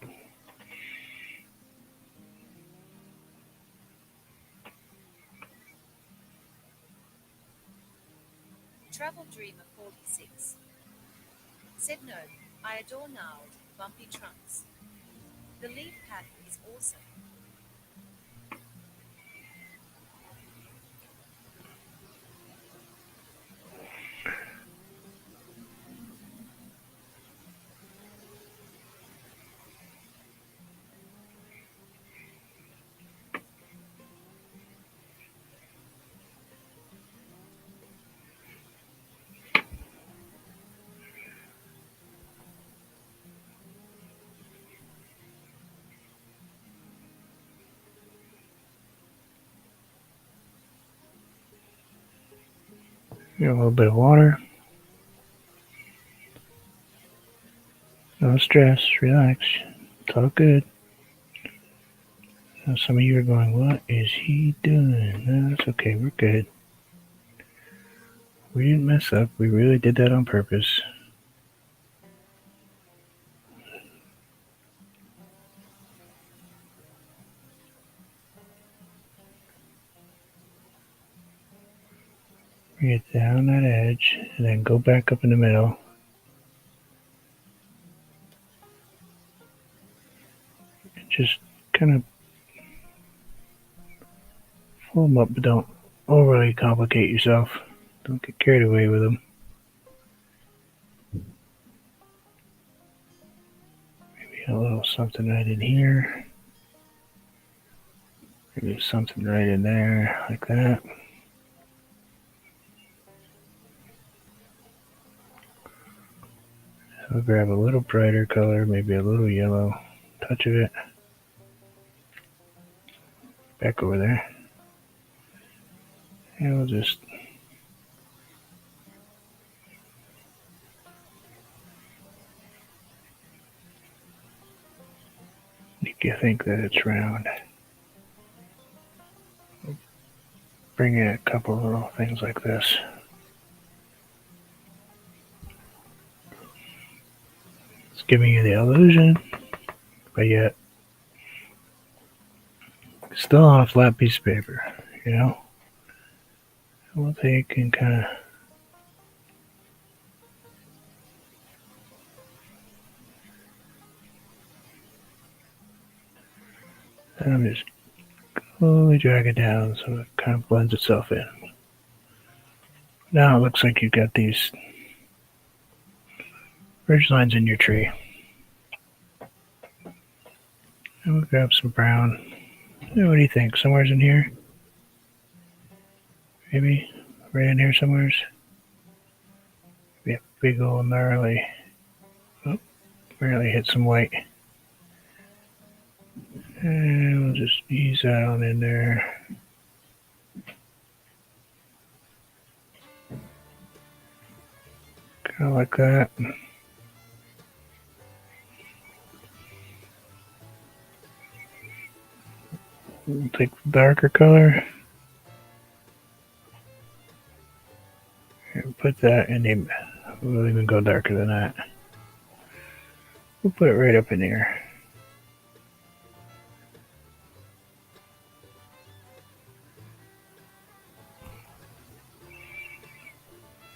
Travel Dreamer 46 said no, I adore gnarled, bumpy trunks. The leaf pattern is awesome. a little bit of water. No stress, relax. It's all good. Now some of you are going, what is he doing? No, that's okay, we're good. We didn't mess up. We really did that on purpose. Bring it down that edge and then go back up in the middle. And just kind of pull them up, but don't overly complicate yourself. Don't get carried away with them. Maybe a little something right in here. Maybe something right in there, like that. So grab a little brighter color, maybe a little yellow, touch of it. Back over there. And we'll just make you think that it's round. Bring in a couple little things like this. It's giving you the illusion, but yet still on a flat piece of paper, you know? We'll take and kind of and I'm just slowly drag it down so it kind of blends itself in. Now it looks like you've got these ridge lines in your tree. And we'll grab some brown. What do you think? Somewhere's in here? Maybe right in here somewheres? Maybe a big old gnarly. Oh, barely hit some white. And we'll just ease that on in there. Kind of like that. We'll take the darker color and put that in the, we'll even go darker than that. We'll put it right up in here.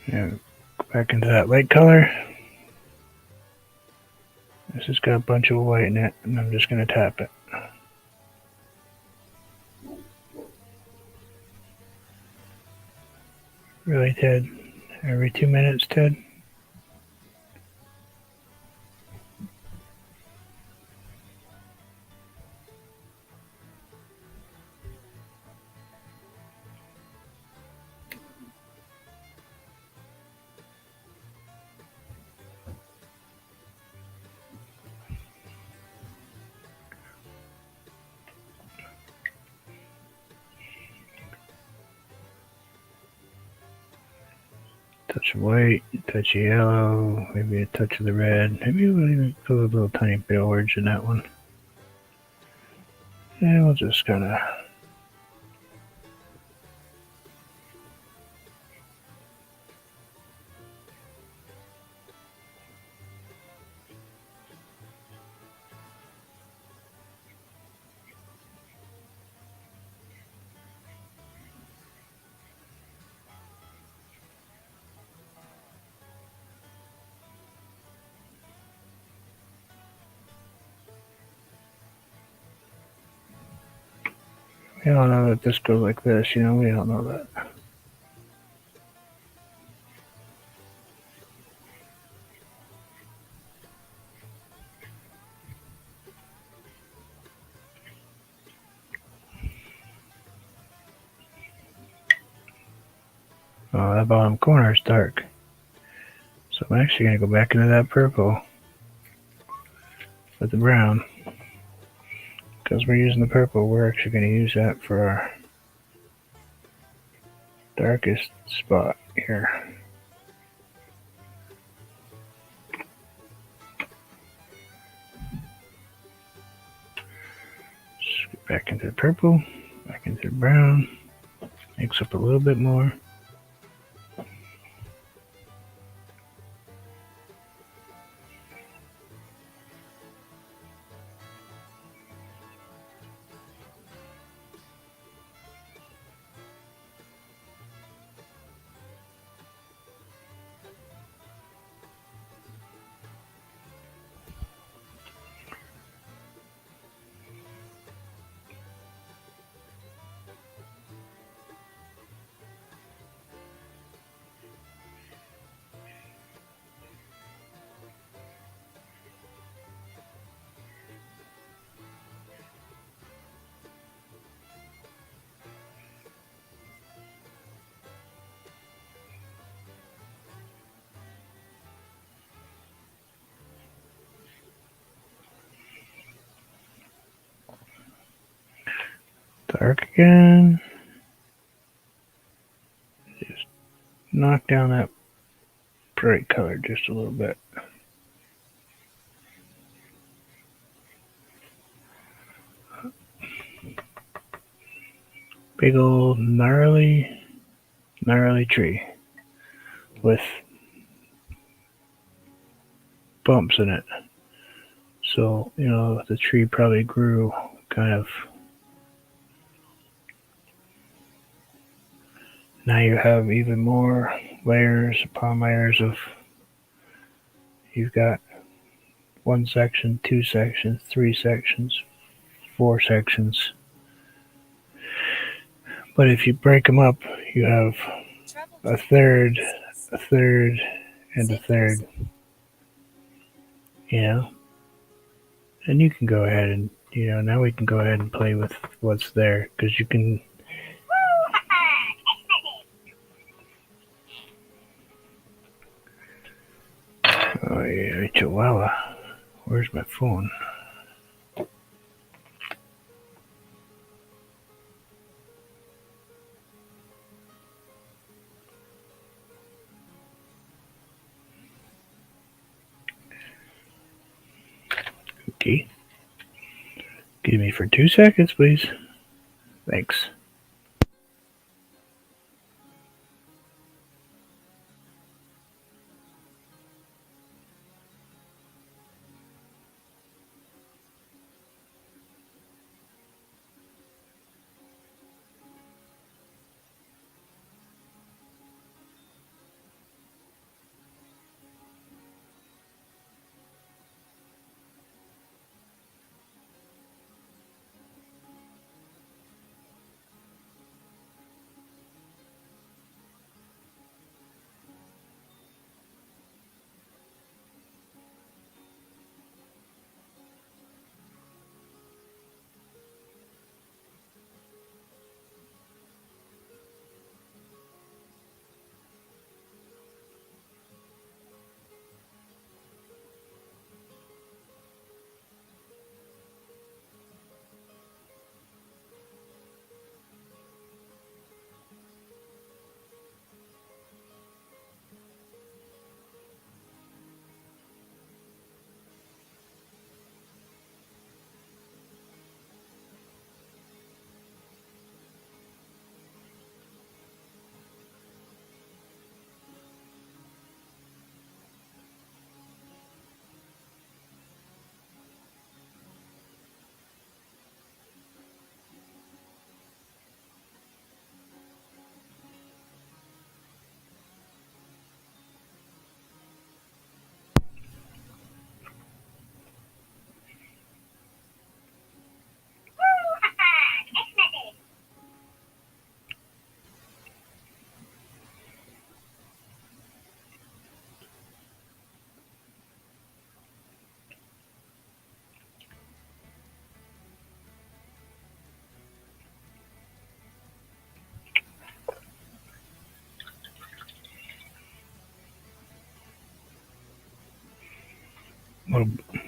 And go back into that light color. This has got a bunch of white in it, and I'm just going to tap it. Really, Ted? Every 2 minutes, Ted? Touch of white, touch of yellow, maybe a touch of the red. Maybe we'll even put a little tiny bit of orange in that one. And we'll just kind of we don't know that this goes like this, you know, we don't know that. Oh, that bottom corner is dark. So I'm actually going to go back into that purple with the brown. Because we're using the purple, we're actually going to use that for our darkest spot here. Just get back into the purple, back into the brown, mix up a little bit more. Dark again. Just knock down that bright color just a little bit. Big old gnarly tree with bumps in it. So, the tree probably grew kind of. Now you have even more layers upon layers of. You've got 1 section, 2 sections, 3 sections, 4 sections. But if you break them up, you have a third, and a third. And you can go ahead and, now we can go ahead and play with what's there, because you can. Oh yeah, Chihuahua. Where's my phone? Okay. Give me for 2 seconds, please. Thanks.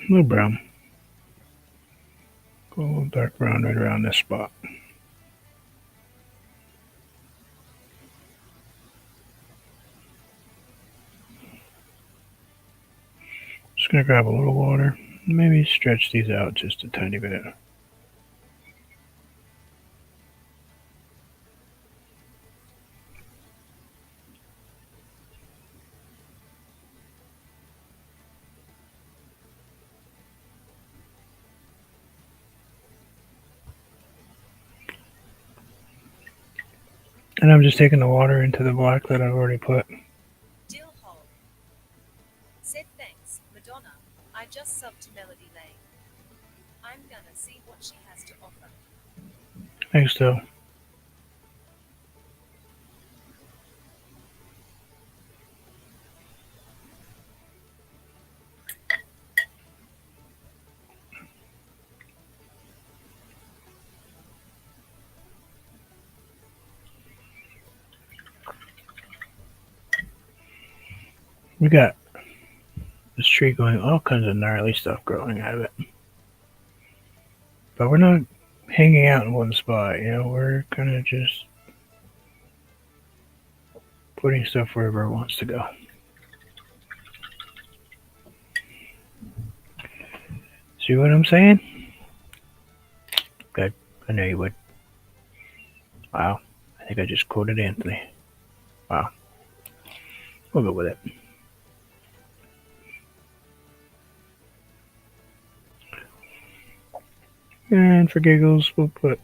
Little brown. Go a little dark brown right around this spot. Just going to grab a little water. Maybe stretch these out just a tiny bit. And I'm just taking the water into the black that I've already put. Dill hole. Said thanks, Madonna. I just subbed to Melody Lane. I'm gonna see what she has to offer. Thanks, though. We got this tree going, all kinds of gnarly stuff growing out of it. But we're not hanging out in one spot, we're kind of just putting stuff wherever it wants to go. See what I'm saying? Good. I know you would. Wow. I think I just quoted Anthony. Wow. We'll go with it. And for giggles, we'll put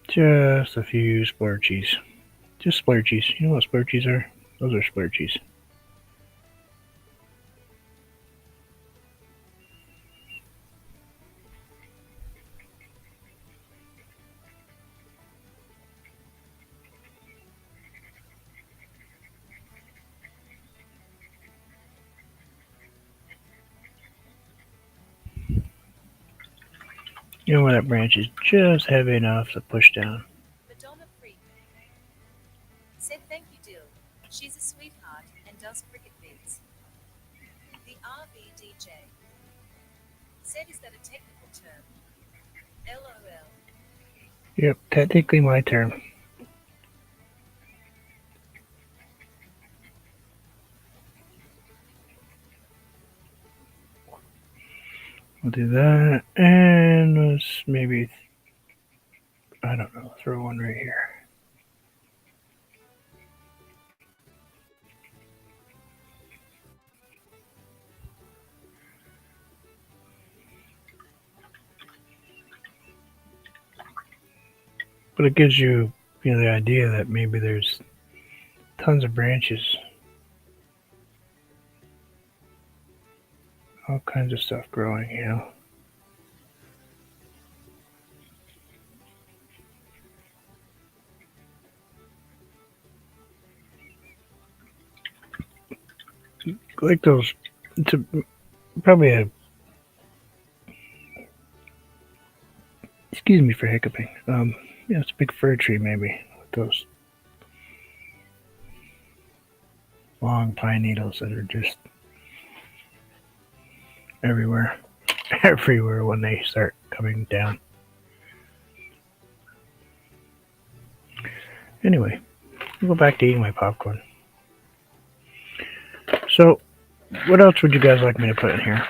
just a few splurchies. Just splurchies. You know what splurchies are? Those are splurchies. You know where that branch is just heavy enough to push down. Madonna Freak. Said thank you, Dill. She's a sweetheart and does cricket beats. The RVDJ. Said is that a technical term? LOL. Yep, technically my term. We'll do that, and let's maybe, I don't know, throw one right here. But it gives you, the idea that maybe there's tons of branches. All kinds of stuff growing, Like those, it's probably excuse me for hiccuping. It's a big fir tree maybe, with those long pine needles that are just everywhere. Everywhere when they start coming down. Anyway, I'll go back to eating my popcorn. So, what else would you guys like me to put in here?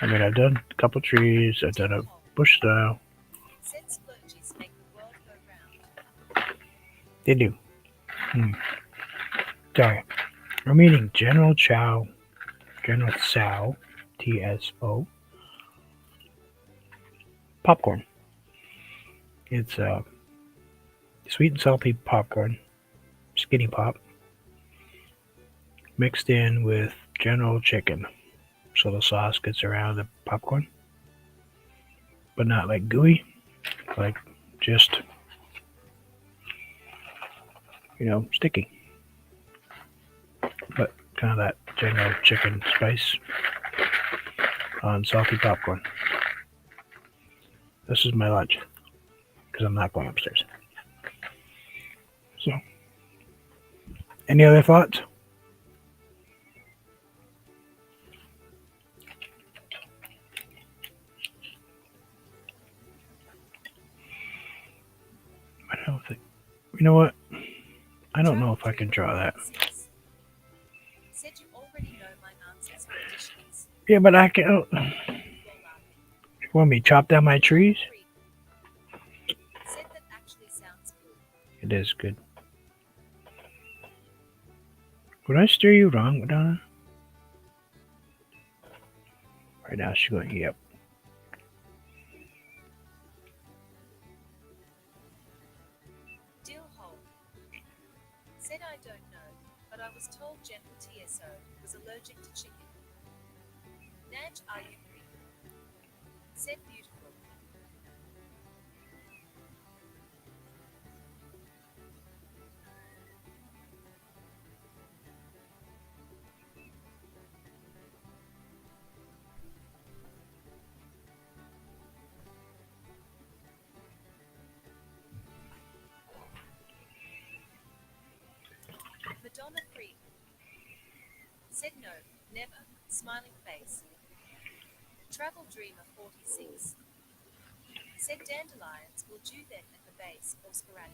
I mean, I've done a couple trees, I've done a bush style. Said splurges make the world go round. They do. Sorry. I'm eating General Tso, TSO, popcorn. It's sweet and salty popcorn, skinny pop, mixed in with General chicken. So the sauce gets around the popcorn, but not like gooey, like just, sticky. But kind of that General chicken spice on salty popcorn. This is my lunch, because I'm not going upstairs. So, any other thoughts? You know what? I don't know Travel if I can Dreamer draw that. 46 said you already know my answers for additions. Yeah, but I can. Oh, You're laughing. you want me to chop down my trees? Creep said that actually sounds good. It is good. Would I steer you wrong, Madonna? Right now she's going, yep. Dill Hole said I don't know, but I was told General TSO was allergic to chicken. Naj Ayubi said beautiful. Madonna Creep said no, never, smiling face. Travel Dreamer 46 said dandelions will do then at the base or sporadic.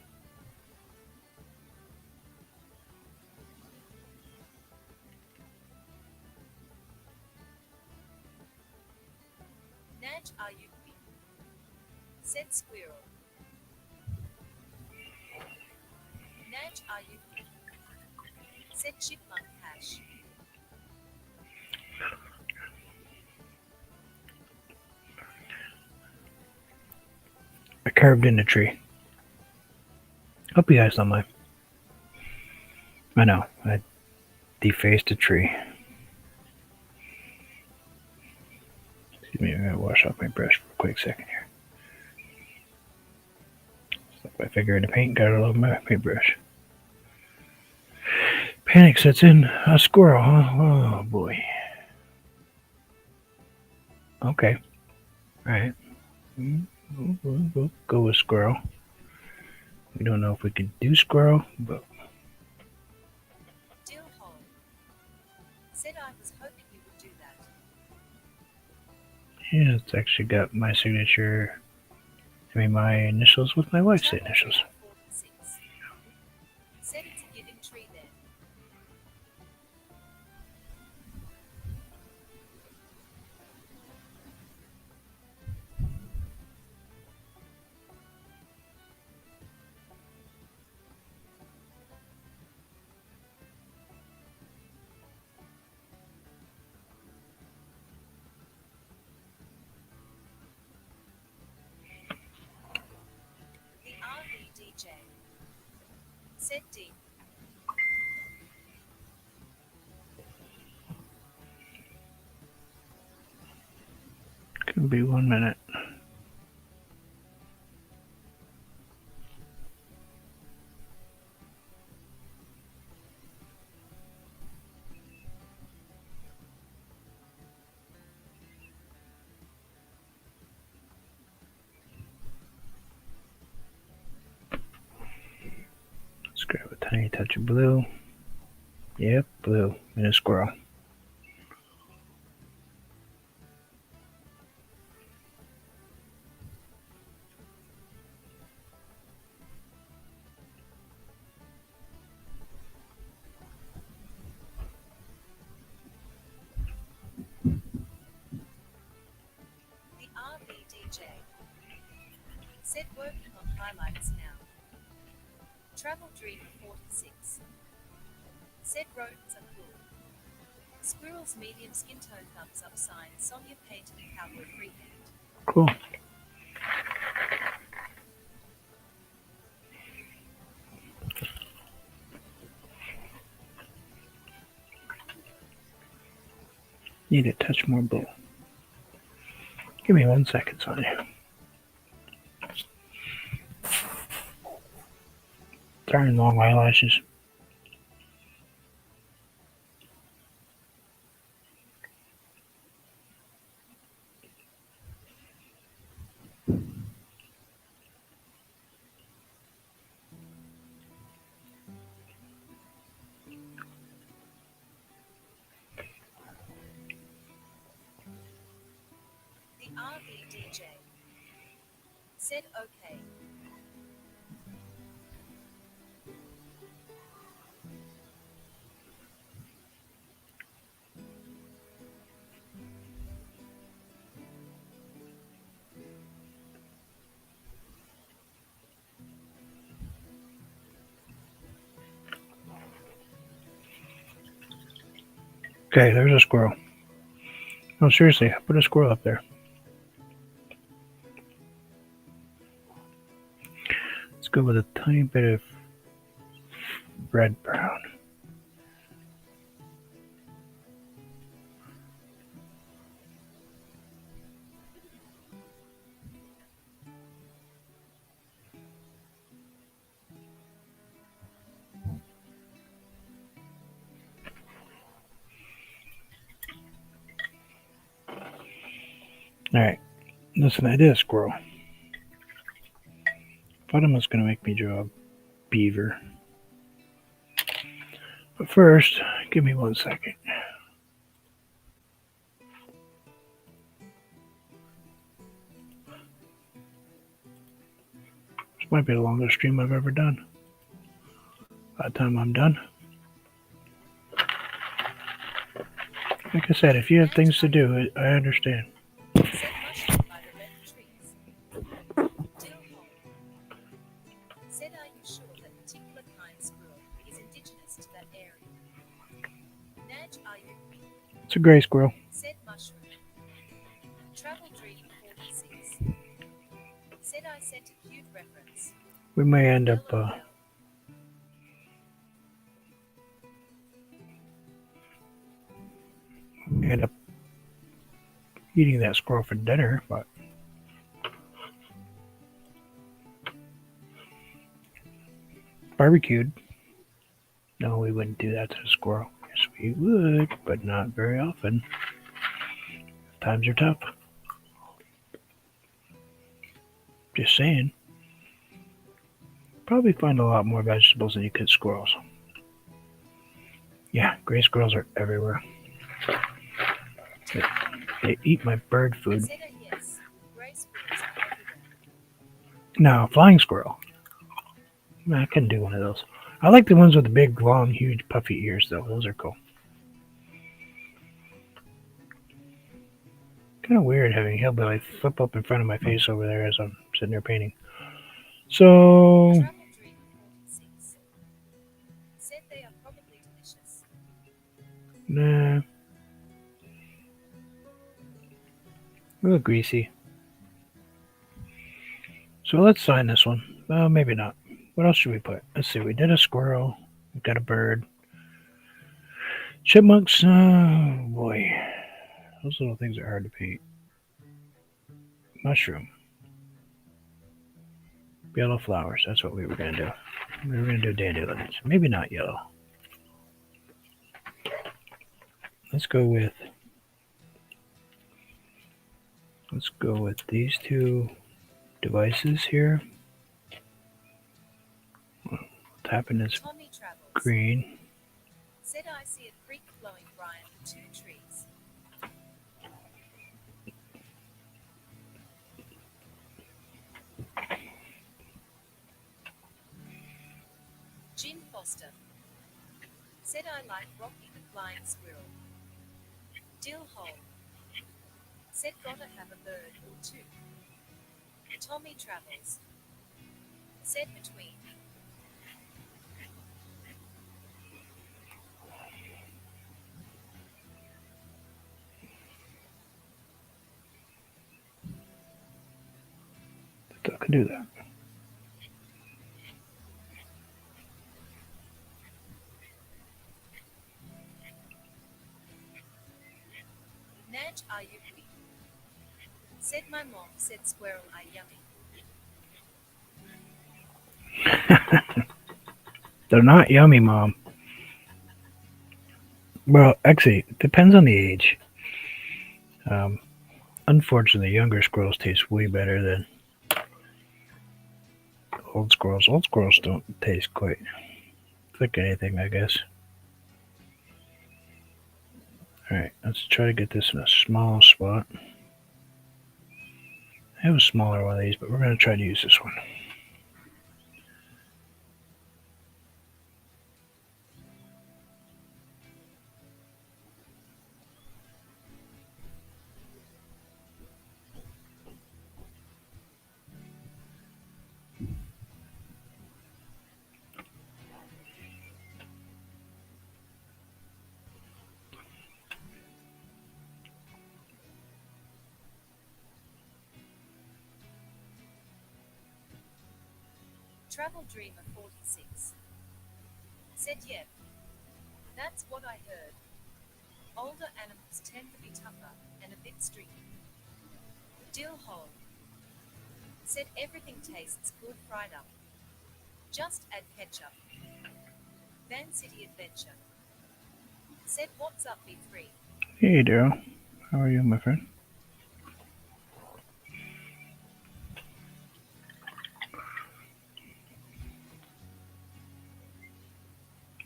Naj Ayubi said squirrel. Naj Ayubi said chipmunk hash. I carved in the tree. Hope you guys don't mind. I know. I defaced the tree. Excuse me, I gotta wash off my brush for a quick second here. Slip my finger in the paint, got it all over my paintbrush. Panic sets in. A squirrel, huh? Oh boy. Okay. Alright. We'll go with squirrel. We don't know if we can do squirrel, but Dill Hole said I was hoping you would do that. yeah, it's actually got my signature. I mean, my initials with my wife's Travel initials. Dreamer 46 said it's a giving tree then. The RVDJ said D. Could be 1 minute. Let's grab a tiny touch of blue. Yep, blue. And a squirrel. The RVDJ said working on highlights now. Travel Dreamer 46 said rodents are cool. Squirrel's medium skin tone thumbs up sign. Sonia painted a cowboy freehand. Cool. Need a touch more blue. Give me 1 second, Sonia. Darn long eyelashes. The RVDJ said okay. Okay, there's a squirrel. No, seriously, put a squirrel up there. Let's go with a tiny bit of red brown. Alright, listen, I did a squirrel. Thought it was going to make me draw a beaver. But first, give me 1 second. This might be the longest stream I've ever done. By the time I'm done. Like I said, if you have things to do, I understand. Set mushroom by the left trees. Dill hole. Said, are you sure that particular kind squirrel is indigenous to that area? Nudge, are you? It's a gray squirrel. Said mushroom. Travel dream 46. Said I sent a cute reference. We may end up eating that squirrel for dinner, but barbecued. No, we wouldn't do that to the squirrel. Yes, we would, but not very often. Times are tough. Just saying. Probably find a lot more vegetables than you could squirrels. Yeah, gray squirrels are everywhere. They eat my bird food. Said a yes. Gray squirrels are everywhere. No, flying squirrel. I couldn't do one of those. I like the ones with the big, long, huge, puffy ears, though. Those are cool. Kind of weird having hillbilly flip up in front of my face over there as I'm sitting there painting. So, Travel dream 46. Said they are probably delicious. nah. A little greasy. So let's sign this one. Well, maybe not. What else should we put? Let's see. We did a squirrel. We got a bird. Chipmunks. Oh, boy. Those little things are hard to paint. Mushroom. Yellow flowers. That's what we were going to do. We were going to do dandelions. Maybe not yellow. Let's go with these two devices here. Tap in this Tommy travels. green. Said I see a creek flowing Brian with 2 trees. Jim Foster. Said I like Rocky the flying squirrel. Dill hole. Said gotta have a bird or 2. Tommy travels. Said between. I can do that. Nudge, are you free? Said my mom said squirrel are yummy. They're not yummy, Mom. Well, actually, it depends on the age. Unfortunately, younger squirrels taste way better than old squirrels. Old squirrels don't taste quite like anything, I guess. Alright, let's try to get this in a small spot. I have a smaller one of these, but we're going to try to use this one. Travel Dreamer 46 said, "Yep, that's what I heard. Older animals tend to be tougher and a bit streaky." Dill Hole said, "Everything tastes good fried up. Just add ketchup." Van City Adventure said, "What's up, B3?" Hey, Daryl. How are you, my friend?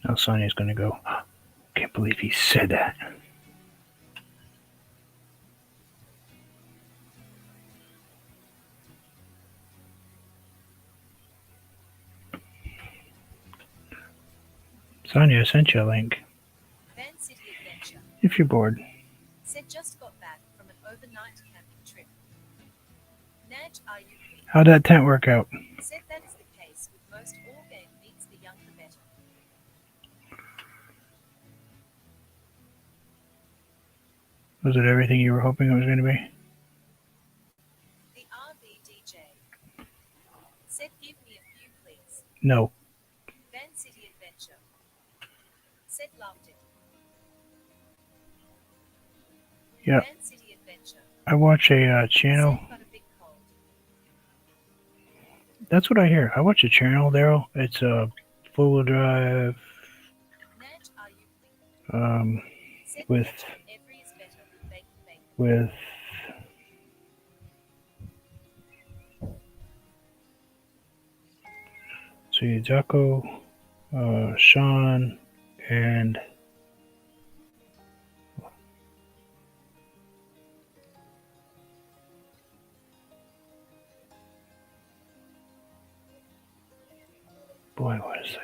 Now Sonia's gonna go, can't believe he said that. Sonia, I sent you a link. Van City Adventure If you're bored. said, "Just got back from an overnight camping trip." Naj, are you free? How'd that tent work out? Said that is the case with most all game meets, the younger the better. Was it everything you were hoping it was going to be? The RV DJ said, "Give me a few, please." No. Van City Adventure said, "Loved it." Yep. Van City Adventure I watch a channel. said, "But a bit cold." That's what I hear. I watch a channel, Daryl. It's a four-wheel drive Naj, are you free? Said, with "Every is better than bacon bacon." with see Jocko, Sean, and boy, what is that?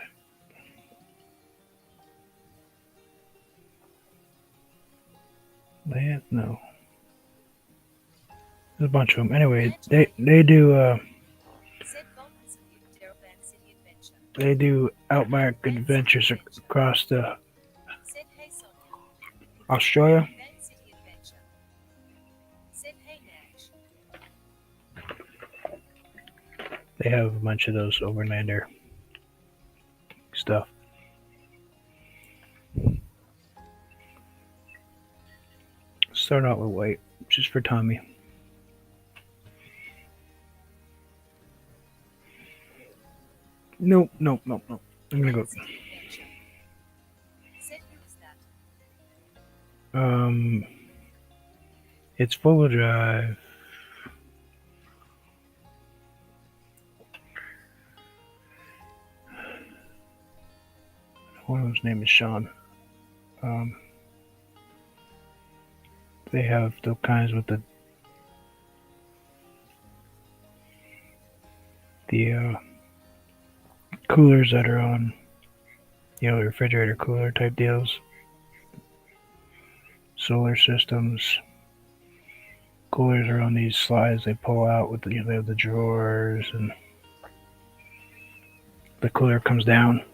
Lance? No. There's a bunch of them. Anyway, they do Said, "Volcans of you, Daryl." Van City Adventure they do outback adventures across the said, "Hey Sonia." Australia. Van City Adventure said, "Hey Naj." They have a bunch of those overlander stuff. Start out with white, just for Tommy. Nope. I'm gonna go. Van City Adventure said, "Who is that?" It's four-wheel drive. One of them's name is Sean. They have the kinds with the coolers that are on, the refrigerator cooler type deals. Solar systems. Coolers are on these slides they pull out with they have the drawers, and the cooler comes down.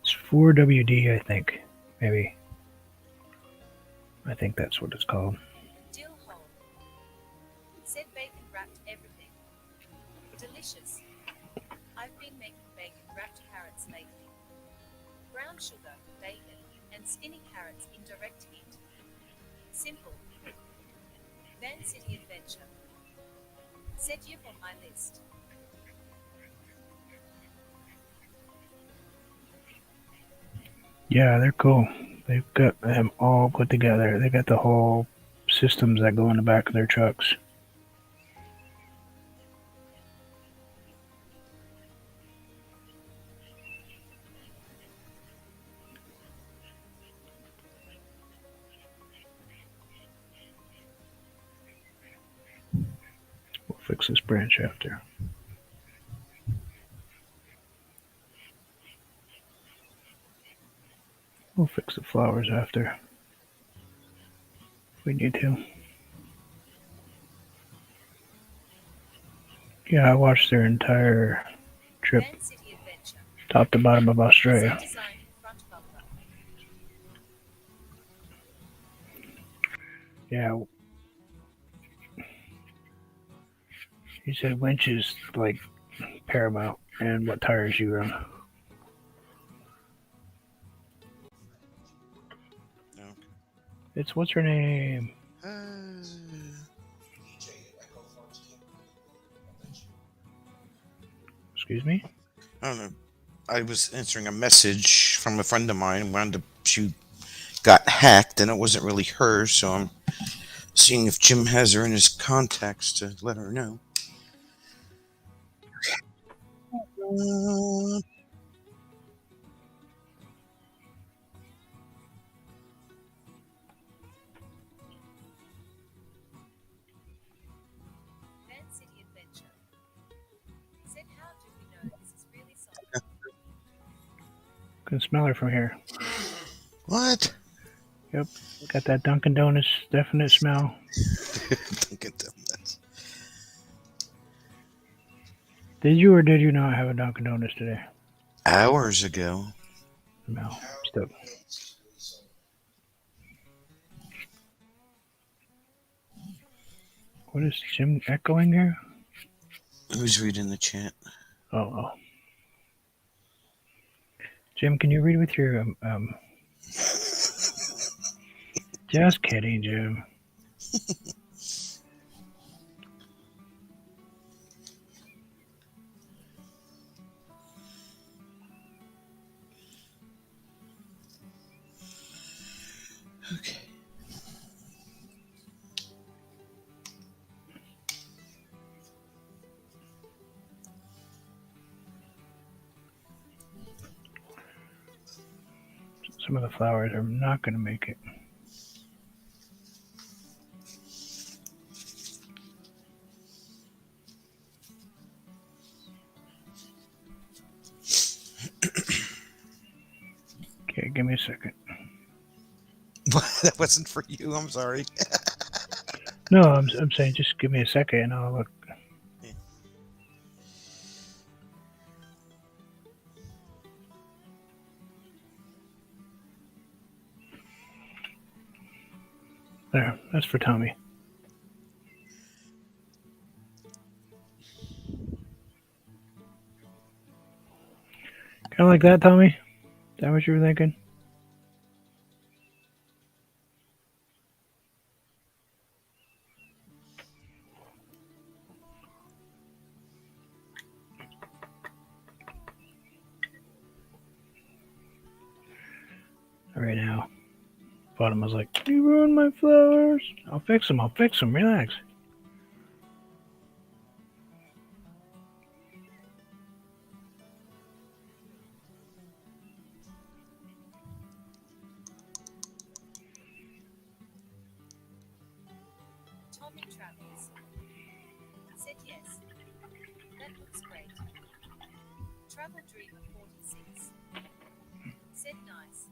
It's 4WD, I think. Maybe. I think that's what it's called. Dill Hole said, "Bacon wrapped everything. Delicious. I've been making bacon wrapped carrots lately. Brown sugar, bacon, and skinny carrots in direct heat. Simple." Van City Adventure said, "You're on my list." Yeah, they're cool. They've got them all put together. They got the whole systems that go in the back of their trucks. We'll fix this branch after. We'll fix the flowers after. If we need to. Yeah, I watched their entire trip, Van City Adventure top to bottom of Australia. said, "Designed front bumper." Yeah. You said winch is like paramount, and what tires you run. Okay. It's what's her name? Excuse me? I don't know. I was answering a message from a friend of mine and wound up she got hacked and it wasn't really her, so I'm seeing if Jim has her in his contacts to let her know. Van City Adventure. Said, how do we know this is really solid? Can smell her from here. What? Yep. Got that Dunkin' Donuts definite smell. Dunkin' Donuts. Did you or did you not have a Dunkin' Donuts today? Hours ago. No. Still. What is Jim echoing here? Who's reading the chat? Oh. Jim, can you read with your Just kidding, Jim. Okay. Some of the flowers are not going to make it. Okay, give me a second. That wasn't for you. I'm sorry. No, I'm saying just give me a second and I'll look. Yeah. There, that's for Tommy. Kind of like that, Tommy? Is that what you were thinking? All right, now. Bottom was like, you ruined my flowers. I'll fix them. Relax. Tommy travels. Said yes. That looks great. Travel Dreamer 46. Said nice.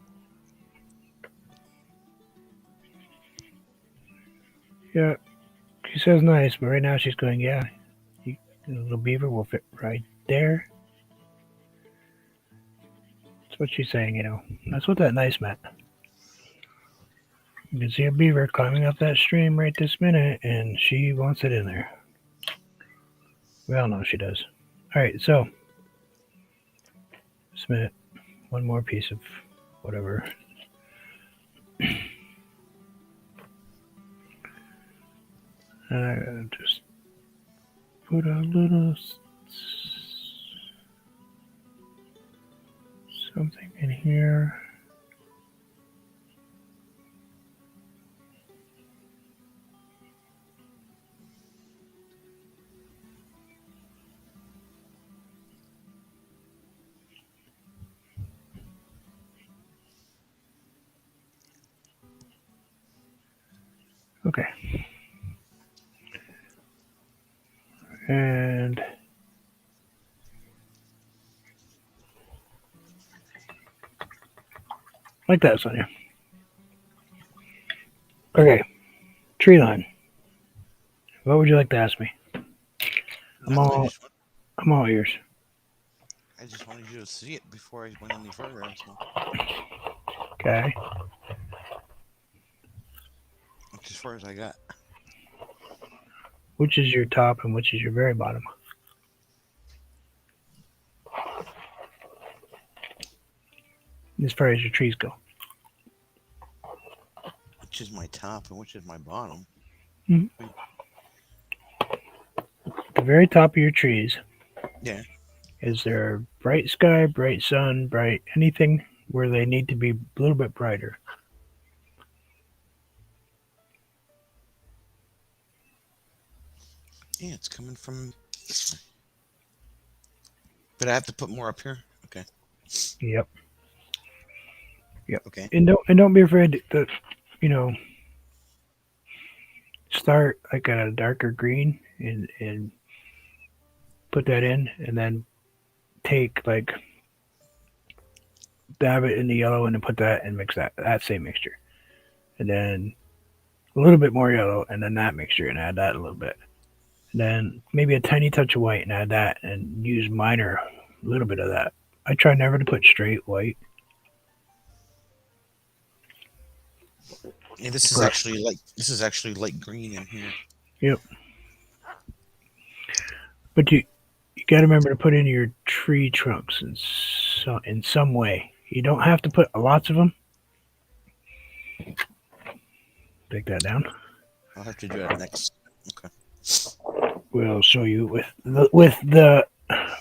Yeah, she says nice, but right now she's going, yeah, the little beaver will fit right there. That's what she's saying, That's what that nice meant. You can see a beaver climbing up that stream right this minute, and she wants it in there. We all know she does. All right, so submit one more piece of whatever. And I gotta just put a little something in here. Okay. And like that, Sonia. Okay. Tree line. What would you like to ask me? I'm all ears. I just wanted you to see it before I went any further. Okay. That's as far as I got. Which is your top and which is your very bottom? As far as your trees go. Which is my top and which is my bottom? The very top of your trees. Yeah. Is there bright sky, bright sun, bright anything where they need to be a little bit brighter? Yeah, it's coming from this way. But I have to put more up here? Okay. Yep. Okay. And don't be afraid to start like at a darker green and put that in, and then take like dab it in the yellow and then put that and mix that same mixture, and then a little bit more yellow and then that mixture and add that a little bit, and then maybe a tiny touch of white and add that and use minor a little bit of that. I try never to put straight white. Yeah, this is actually light green in here. Yep. But you got to remember to put in your tree trunks in some way. You don't have to put lots of them. Take that down. I'll have to do that next. Okay. We'll show you with the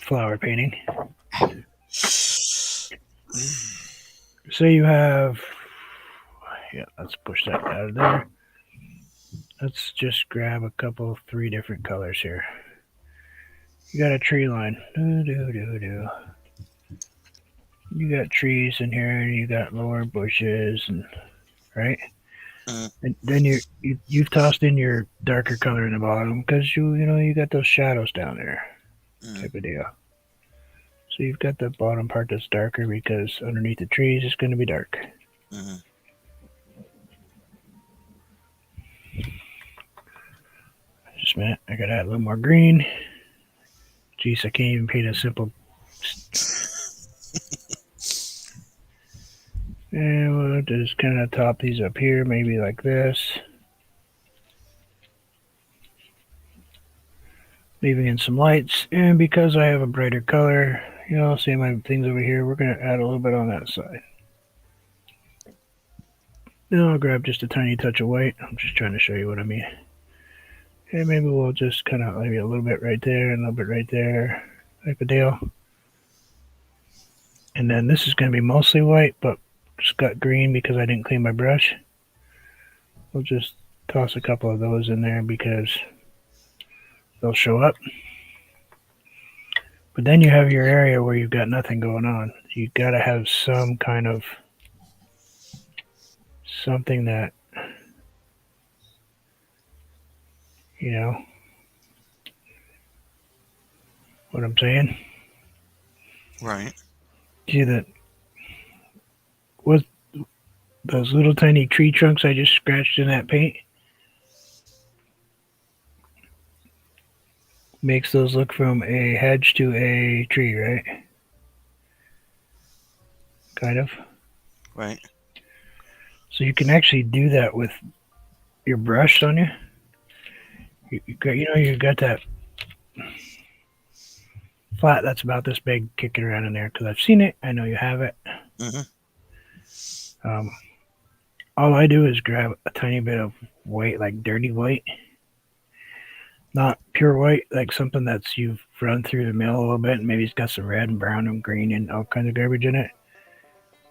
flower painting. Say you have, let's push that out of there. Let's just grab a couple, 3 different colors here. You got a tree line. You got trees in here, and you got lower bushes, and right. And then you've tossed in your darker color in the bottom because you got those shadows down there, type of deal. So you've got the bottom part that's darker because underneath the trees it's going to be dark. Just a minute, I gotta add a little more green. Jeez, I can't even paint a simple. And we'll just kind of top these up here, maybe like this. Leaving in some lights, and because I have a brighter color, see my things over here, we're going to add a little bit on that side. Now I'll grab just a tiny touch of white. I'm just trying to show you what I mean. And maybe we'll just kind of maybe a little bit right there and a little bit right there, type of deal. And then this is going to be mostly white, but just got green because I didn't clean my brush. We'll just toss a couple of those in there because they'll show up. But then you have your area where you've got nothing going on. You got to have some kind of something that, what I'm saying? Right. See that? What those little tiny tree trunks I just scratched in that paint? Makes those look from a hedge to a tree, right? Kind of. Right. So you can actually do that with your brush on you. You've got that flat that's about this big kicking around in there because I've seen it. I know you have it. All I do is grab a tiny bit of white, like dirty white. Not pure white, like something that's you've run through the mill a little bit and maybe it's got some red and brown and green and all kinds of garbage in it.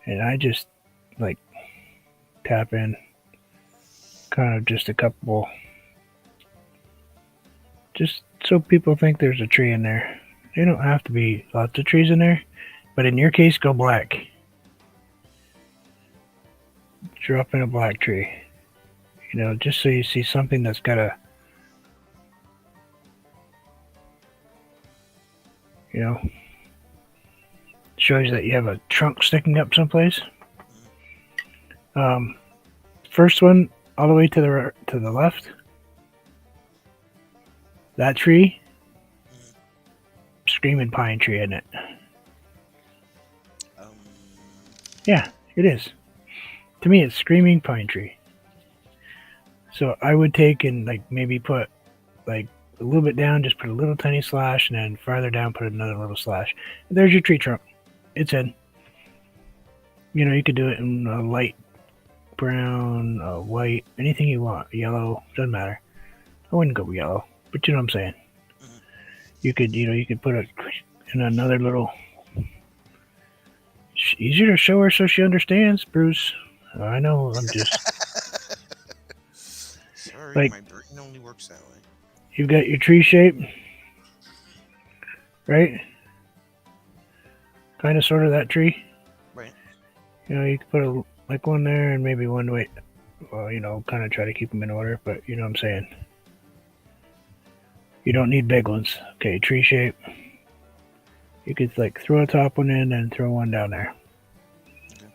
And I just like tap in kind of just a couple, just so people think there's a tree in there. There don't have to be lots of trees in there, but in your case, go black. Drop in a black tree, just so you see something that's got a, shows that you have a trunk sticking up someplace. First one all the way to the left. That tree, screaming pine tree, isn't it? Yeah, it is. To me, it's screaming pine tree. So I would take and maybe put a little bit down, just put a little tiny slash, and then farther down, put another little slash. There's your tree trunk. It's in. You could do it in a light brown, white, anything you want. Yellow, doesn't matter. I wouldn't go yellow, but you know what I'm saying. Mhm. You could put it in another little. It's easier to show her so she understands, Bruce. I know. I'm just Sorry, like, my brain only works that way. you've got your tree shape, right? Kind of, sort of that tree. Right. You could put like one there and maybe one way. Well, kind of try to keep them in order, but you know what I'm saying. You don't need big ones. Okay, tree shape. You could like throw a top one in and throw one down there. Okay.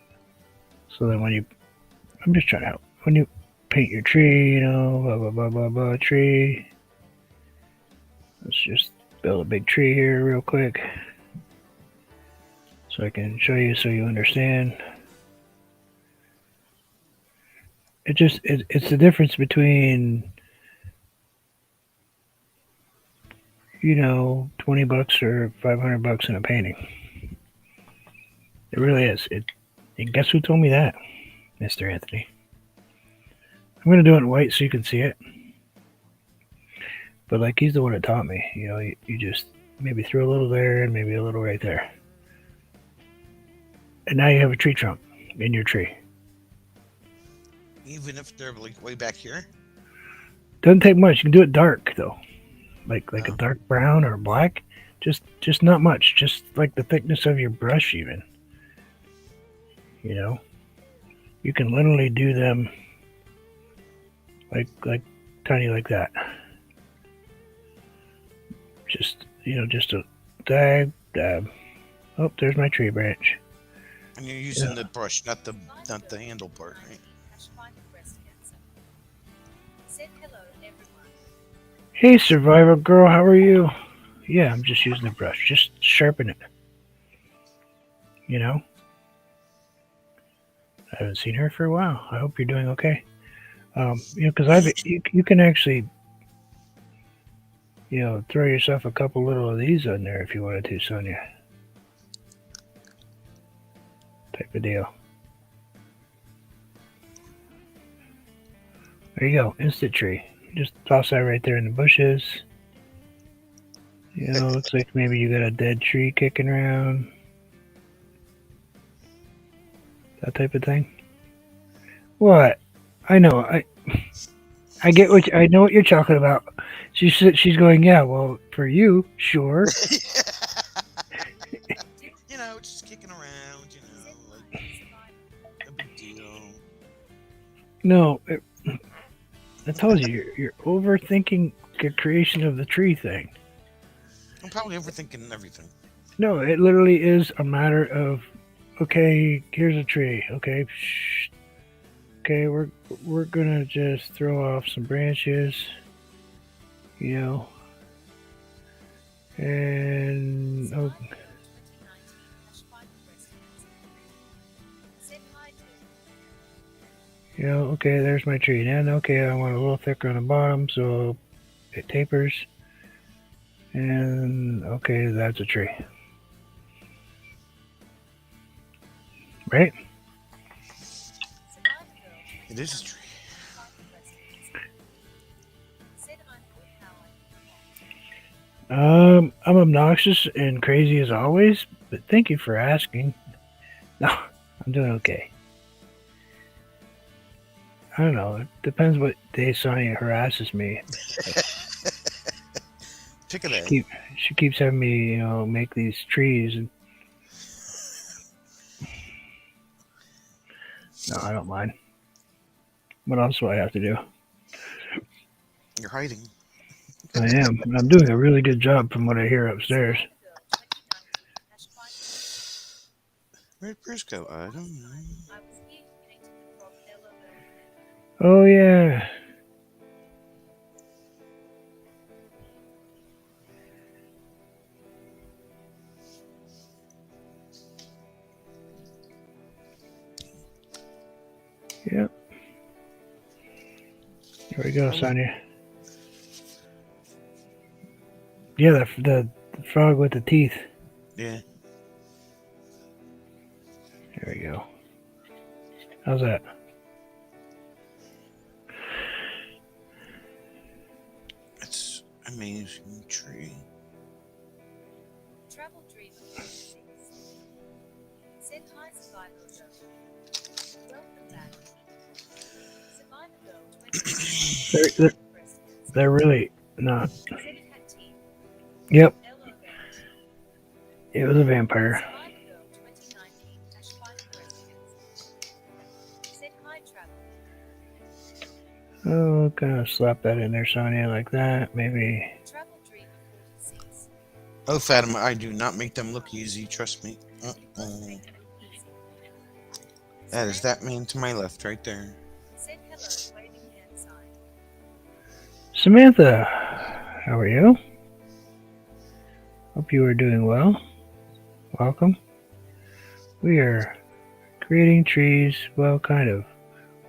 So then I'm just trying to help. When you paint your tree, blah, blah, blah, blah, blah, tree. Let's just build a big tree here real quick. So I can show you so you understand. It's the difference between, $20 or $500 in a painting. It really is. And guess who told me that? Mr. Anthony. I'm going to do it in white so you can see it. But like, he's the one that taught me. You just maybe throw a little there and maybe a little right there. And now you have a tree trunk in your tree. Even if they're like way back here? Doesn't take much. You can do it dark though. Like a dark brown or black. Just not much. Just like the thickness of your brush even. You can literally do them like tiny like that. Just a dab. Oh, there's my tree branch. And you're using the brush, not the handle part, right? Said hello, everyone. Hey, Survivor Girl, how are you? Yeah, I'm just using the brush. Just sharpen it. I haven't seen her for a while. I hope you're doing okay. Because you can actually, throw yourself a couple little of these on there if you wanted to, Sonia. Type of deal. There you go, instant tree. Just toss that right there in the bushes. Looks like maybe you got a dead tree kicking around. That type of thing. What? I know. I get I know what you're talking about. She's going, yeah. Well, for you, sure. Just kicking around. Like no big deal. No, I told you you're overthinking the creation of the tree thing. I'm probably overthinking everything. No, it literally is a matter of, okay, here's a tree. Okay, okay, we're gonna just throw off some branches, and okay, there's my tree. And okay, I want a little thicker on the bottom so it tapers. And okay, that's a tree. Right? It is a tree. I'm obnoxious and crazy as always, but thank you for asking. No, I'm doing okay. I don't know. It depends what day Sonia harasses me. Pick a day. She keeps having me, make these trees. And no, I don't mind. What else do I have to do? You're hiding. I am, and I'm doing a really good job from what I hear upstairs. Where'd Bruce go? I don't know. Oh, yeah. Yep. Here we go, Sonia. Yeah, the frog with the teeth. Yeah. There we go. How's that? It's amazing tree. Travel Dreamer 46. Said hi, Survivor Girl. Welcome back. Survivor Girl 29. They're really not. Said it had teeth. Yep, LOL. it was a vampire. Survivor Girl 2019. Spider breast cancer. Said hi, Travel. Oh, kind of slap that in there, Sonia, like that. Maybe. Travel Dreamer 46. Oh, Fatima, I do not make them look easy. Trust me. Make it look easy. That is that man to my left, right there. Said hello, waving hand sign. Samantha, how are you? Hope you are doing well. Welcome. We are creating trees. Well, kind of.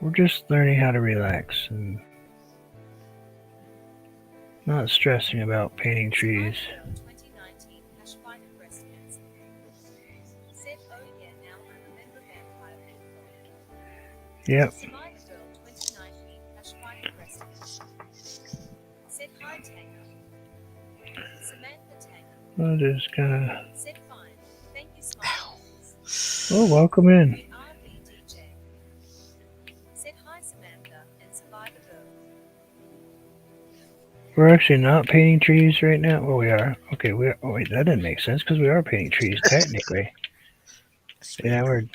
We're just learning how to relax and not stressing about painting trees. Survivor Girl 2019. Spider breast cancer. Said oh yeah, now I remember vampire info. Yep. Survivor Girl 2019. Spider breast cancer. Said hi, Tanger. Samantha Tanger. I'll just kind of. Said fine. Thank you, Smile. Oh, welcome in. The RV DJ. Said hi, Samantha and Survivor Girl. We're actually not painting trees right now. Well, we are. Okay, we are. Oh, wait, that didn't make sense because we are painting trees technically. Yeah, we're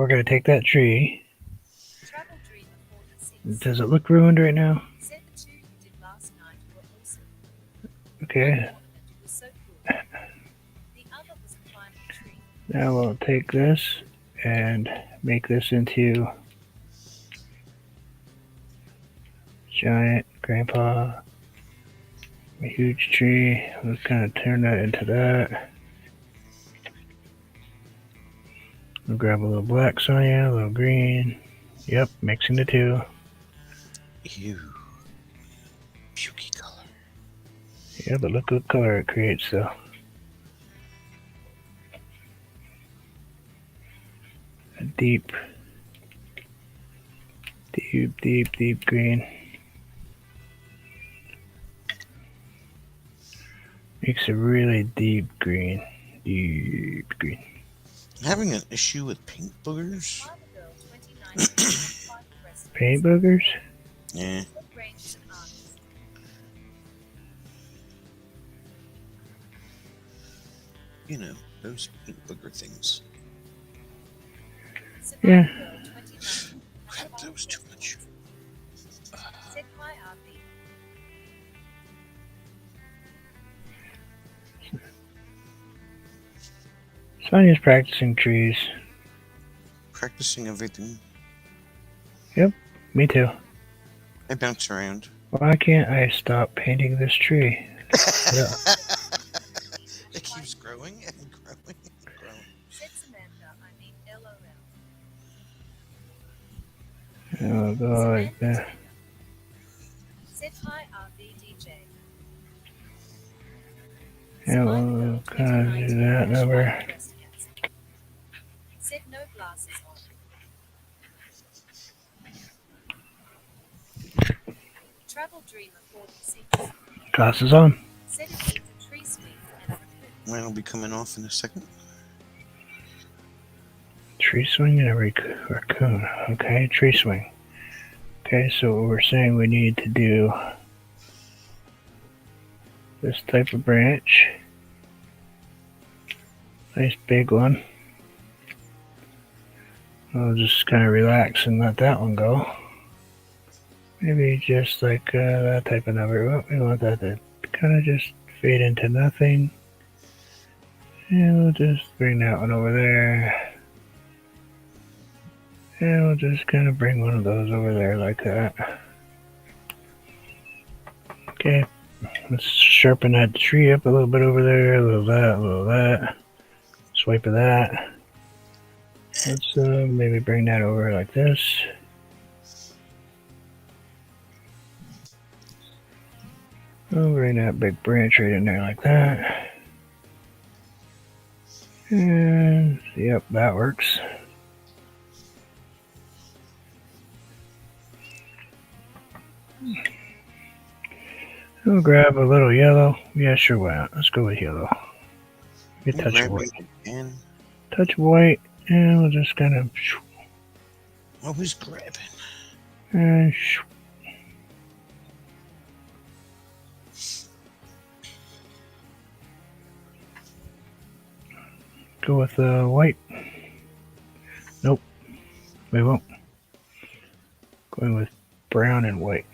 going to take that tree. Travel Dreamer 46. Does it look ruined right now? Said the two you did last night were awesome. Okay. Ornament was so cool. The other was a final tree. Now we'll take this and make this into giant grandpa, a huge tree. Let's kind of turn that into that. We'll grab a little black, Sonia, a little green. Yep, mixing the two. Ew. Pukey color. Yeah, but look what color it creates, though. A deep green. Makes a really deep green. Deep green. I'm having an issue with paint boogers. Survivor Girl 2019. Paint boogers? Yeah. Ranges and artists. You know, those paint booger things. Survivor Yeah. Girl 2019. Crap, that was too much. Said hi, RV. Sonia's practicing trees. Practicing everything. Me too. I bounce around. Why can't I stop painting this tree? Yeah. It keeps growing and growing and growing. Said Samantha, I mean LOL. I'll go like that. Said hi, RV DJ. Yeah, we'll kind of do that number. Said no glasses on. Travel Dreamer 46. Glasses on. Said it needs a tree swing and a raccoon. Mine will be coming off in a second. Tree swing and a raccoon. Okay, tree swing. Okay, so what we're saying we need to do this type of branch. Nice big one. I'll just kind of relax and let that one go. Maybe just like that type of number. Well, we want that to kind of just fade into nothing. And we'll just bring that one over there. And we'll just kind of bring one of those over there like that. Okay, let's sharpen that tree up a little bit over there. A little that, a little that. Swipe of that. Let's maybe bring that over like this. I'll bring that big branch right in there like that. And yep, that works. We'll grab a little yellow. Yeah, sure, why not? Let's go with yellow. Get a I'm touch of white. grabbing again. Touch of white, and we'll just kind of. Oh, who's grabbing? And go with white. Nope, we won't. Going with brown and white.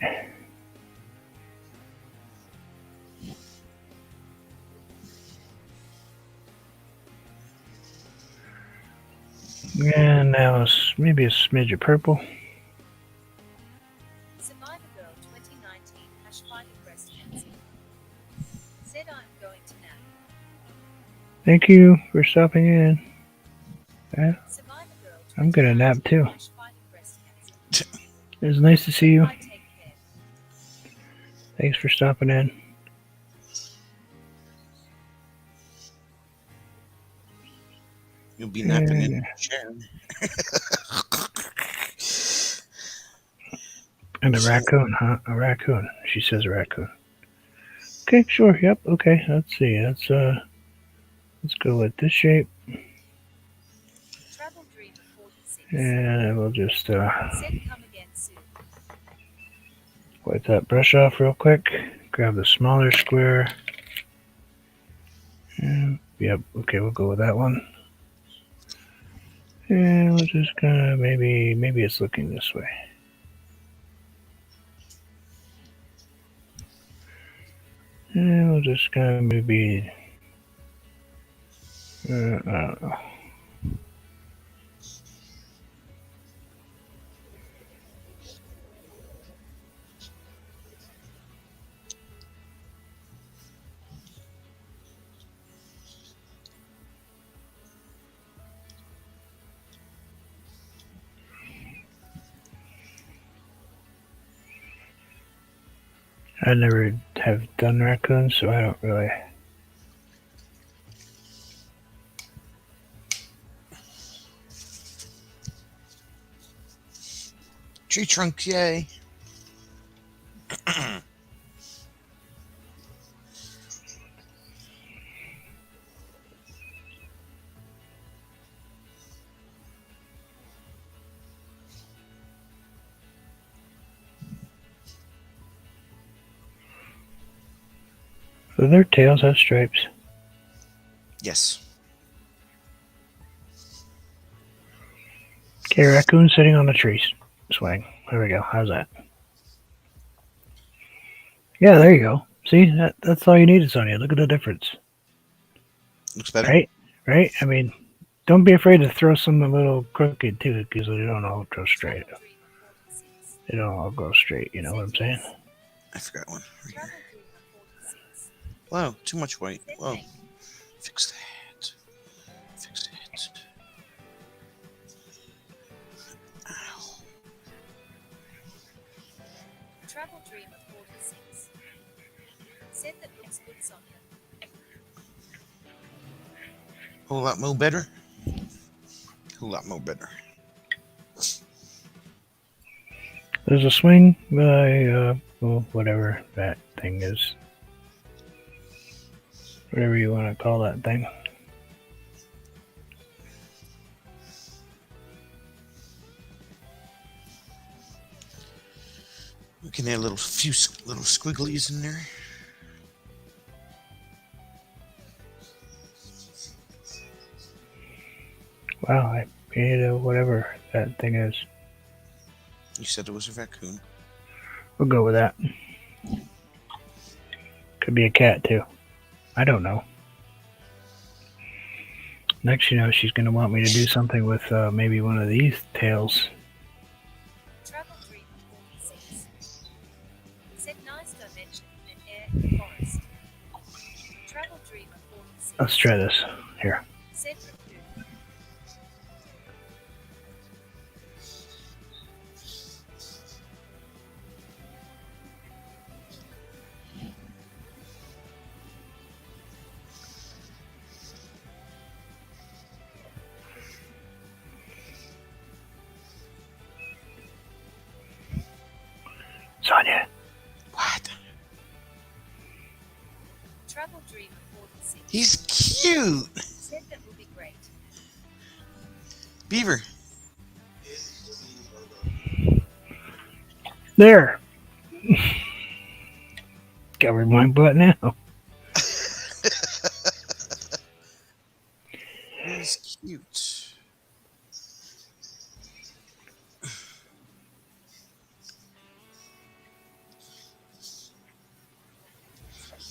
And now maybe a smidge of purple. Survivor Girl 2019 #fighting breast cancer. Said I'm going to nap. Thank you for stopping in. Yeah, Survivor Girl I'm gonna nap too. 2019 #fighting breast cancer. It was nice to see you. Bye, take care. Thanks for stopping in. You'll be napping in the chair. And a raccoon, huh? A raccoon. She says a raccoon. Okay, sure. Yep. Okay. Let's see. Let's go with this shape, Travel Dreamer 46. and we'll just Said come again soon. wipe that brush off real quick. Grab the smaller square. And, yep. Okay, we'll go with that one. And we're just gonna maybe it's looking this way. And we'll just kind of maybe, I don't know. I never have done raccoons, so I don't really. Tree trunk, yay. So their tails have stripes. Yes. Okay, raccoon sitting on the tree swing. There we go. How's that? Yeah, there you go. See, that's all you need, Sonia. Look at the difference. Looks better. Right? Right? I mean, don't be afraid to throw some a little crooked too, because they don't all go straight. Travel Dreamer 46. They don't all go straight. You know what I'm saying? I forgot one. Right Travel here. Dreamer 46. Whoa, too much white. Said Whoa. thank you. Fix that. Fix it. Ow. Travel Dreamer 46. Said that looks good, Sonia. Whole lot more better. Whole lot more better. There's a swing by well, whatever that thing is. Whatever you want to call that thing. We can add a few little squigglies in there. Wow, I painted whatever that thing is. You said it was a raccoon. We'll go with that. Could be a cat too. I don't know. Next, you know, she's going to want me to do something with maybe one of these tails. Travel Dreamer 46. Said nice dimension and air and forest. Travel Dreamer 46. Let's try this. Here. Said raccoon. on you. What? Travel Dreamer 46 He's cute. said that would be great. Beaver. There. Covered my butt now. He's cute.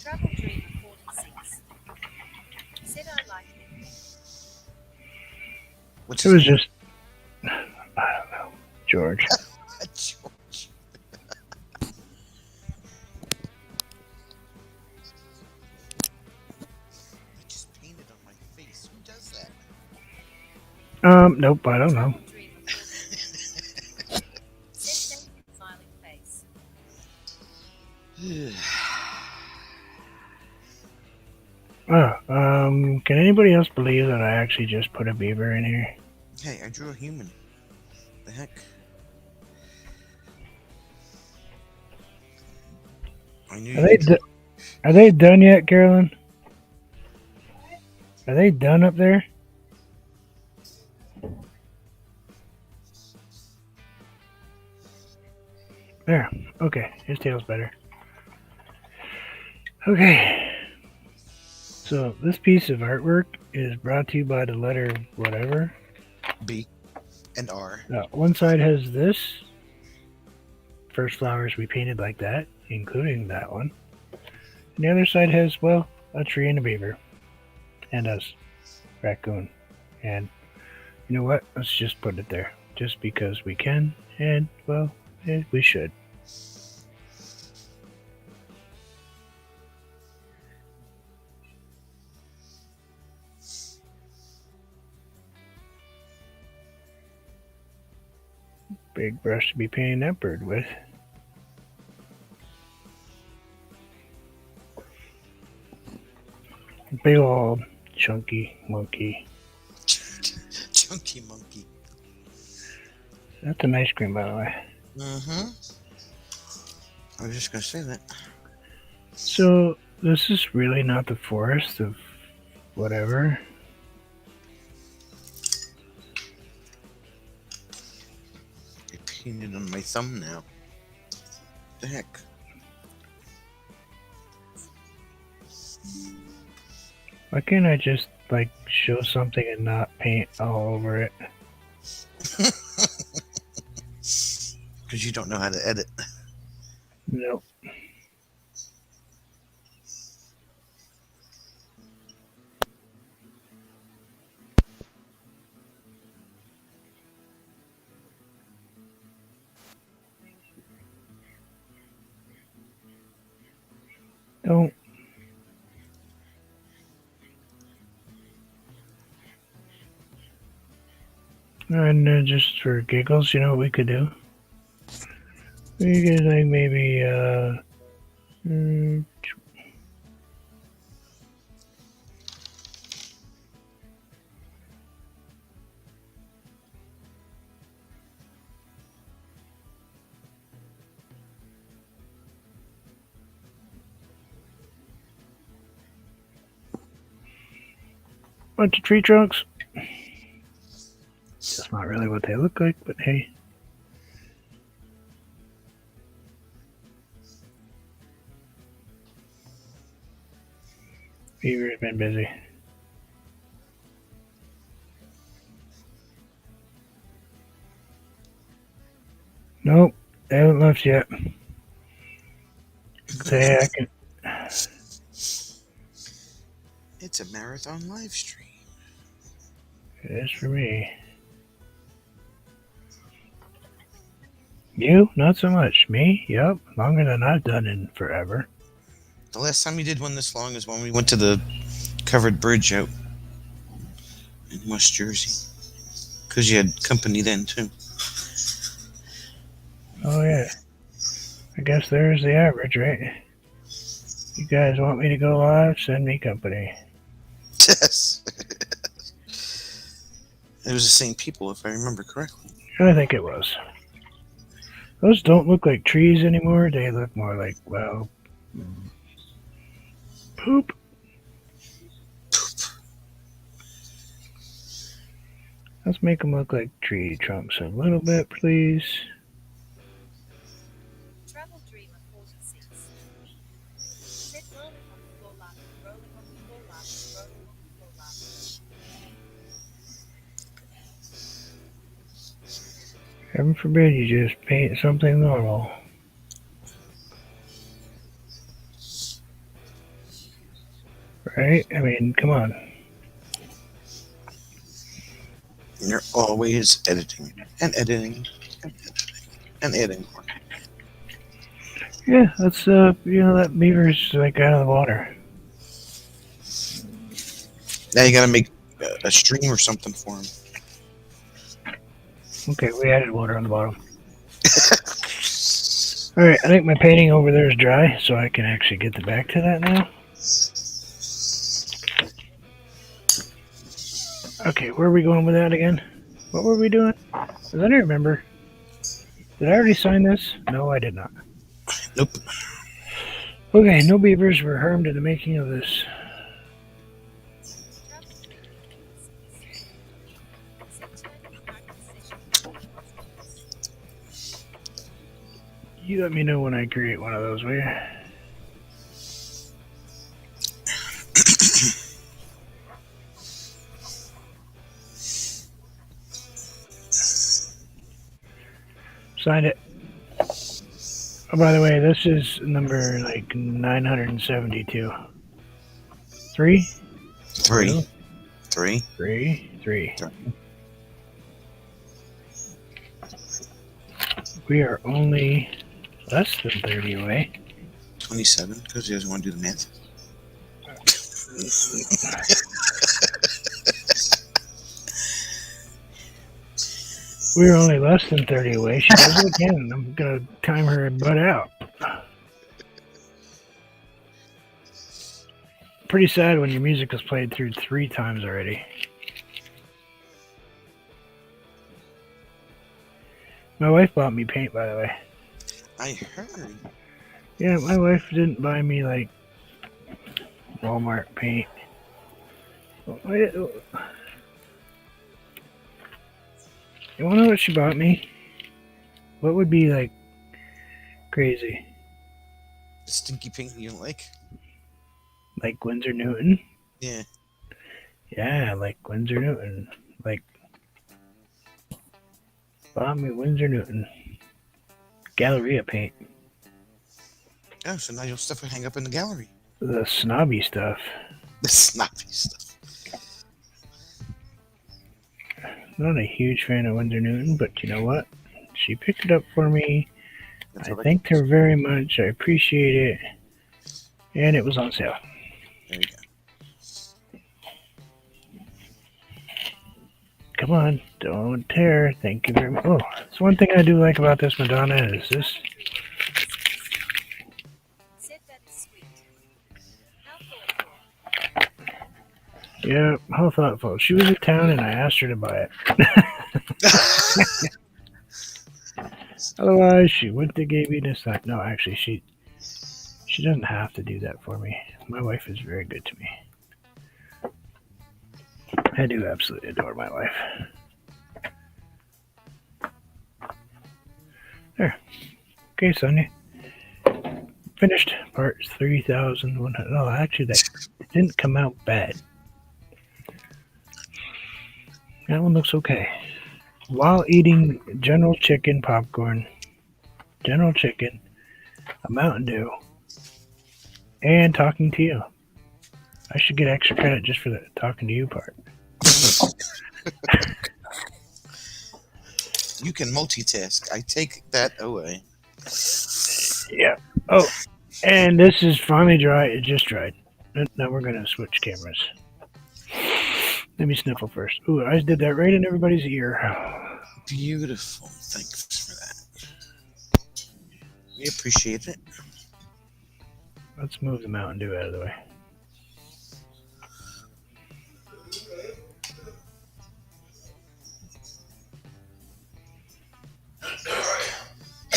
Travel Dreamer 46 said I like him. What's It his was name? just, I don't know, George. George. I just painted on my face. Who does that? Nope, I don't know. Travel Dreamer 46 said thank you, smiling face. Can anybody else believe that I actually just put a beaver in here? Hey, I drew a human. The heck? I knew Are they done yet, Carolyn? Are they done up there? There. Okay, his tail's better. Okay. So this piece of artwork is brought to you by the letter whatever. B and R. One side has this. First flowers we painted like that, including that one. And the other side has, well, a tree and a beaver. And us. Raccoon. And you know what? Let's just put it there. Just because we can. And, well, we should. Big brush to be painting that bird with. Big old chunky monkey. Chunky monkey. That's an ice cream, by the way. Mm-hmm. I was just gonna say that. So this is really not the forest of whatever. I painted on my thumb now. The heck? Why can't I just like show something and not paint all over it? Because you don't know how to edit. Nope. Don't. And just for giggles, you know what we could do? We could like maybe bunch of tree trunks. That's not really what they look like, but hey. Beaver's been busy. Nope, they haven't left yet. Say I can. It's a marathon live stream. It is for me. You? Not so much. Me? Yep. Longer than I've done in forever. The last time you did one this long is when we went to the covered bridge out in West Jersey. Because you had company then, too. Oh, yeah. I guess there's the average, right? You guys want me to go live? Send me company. Yes. It was the same people, if I remember correctly. I think it was. Those don't look like trees anymore. They look more like, well, poop. Let's make them look like tree trunks a little bit, please. Travel Dreamer 46. Said rolling on the floor laughing, rolling on the floor laughing, rolling on the floor laughing. Heaven forbid you just paint something normal. Right? I mean, come on. You're always editing and editing and editing and editing. Yeah, that's, that beaver's like out of the water. Now you gotta make a stream or something for him. Okay, we added water on the bottom. Alright, I think my painting over there is dry, so I can actually get back to that now. Okay, where are we going with that again? What were we doing? Does anyone remember? Did I already sign this? No, I did not. Nope. Okay, no beavers were harmed in the making of this. You let me know when I create one of those, will you? Signed it. Oh, by the way, this is number like 972. Three? Three. We are only less than 30 away. 27, because he doesn't want to do the math. We're only less than 30 away. She does it again. I'm going to time her butt out. Pretty sad when your music was played through 3 times already. My wife bought me paint, by the way. I heard. Yeah, my wife didn't buy me, like, Walmart paint. You wanna know what she bought me? What would be, like, crazy? The stinky paint you don't like? Like Winsor Newton? Yeah. Yeah, like Winsor Newton. Like, bought me Winsor Newton. Galleria paint. Oh, so now your stuff will hang up in the gallery. The snobby stuff. The snobby stuff. Not a huge fan of Winsor Newton, but you know what? She picked it up for me. I thanked her very much. I appreciate it. And it was on sale. There you go. Come on, don't tear. Thank you very much. Oh, that's one thing I do like about this Madonna is this. Said that is sweet. How thoughtful. Yeah, how thoughtful. She was in town and I asked her to buy it. Otherwise, she wouldn't have gave me this. No, actually, she doesn't have to do that for me. My wife is very good to me. I do absolutely adore my wife. There. Okay, Sonia. Finished. Part 3,100. No, actually, that didn't come out bad. That one looks okay. While eating General Chicken popcorn, General Chicken, a Mountain Dew, and talking to you. I should get extra credit just for the talking to you part. You can multitask. I take that away. Yeah. Oh, and this is finally dry. It just dried. Now we're going to switch cameras. Let me sniffle first. Ooh, I did that right in everybody's ear. Beautiful. Thanks for that. We appreciate it. Let's move the Mountain Dew out of the way.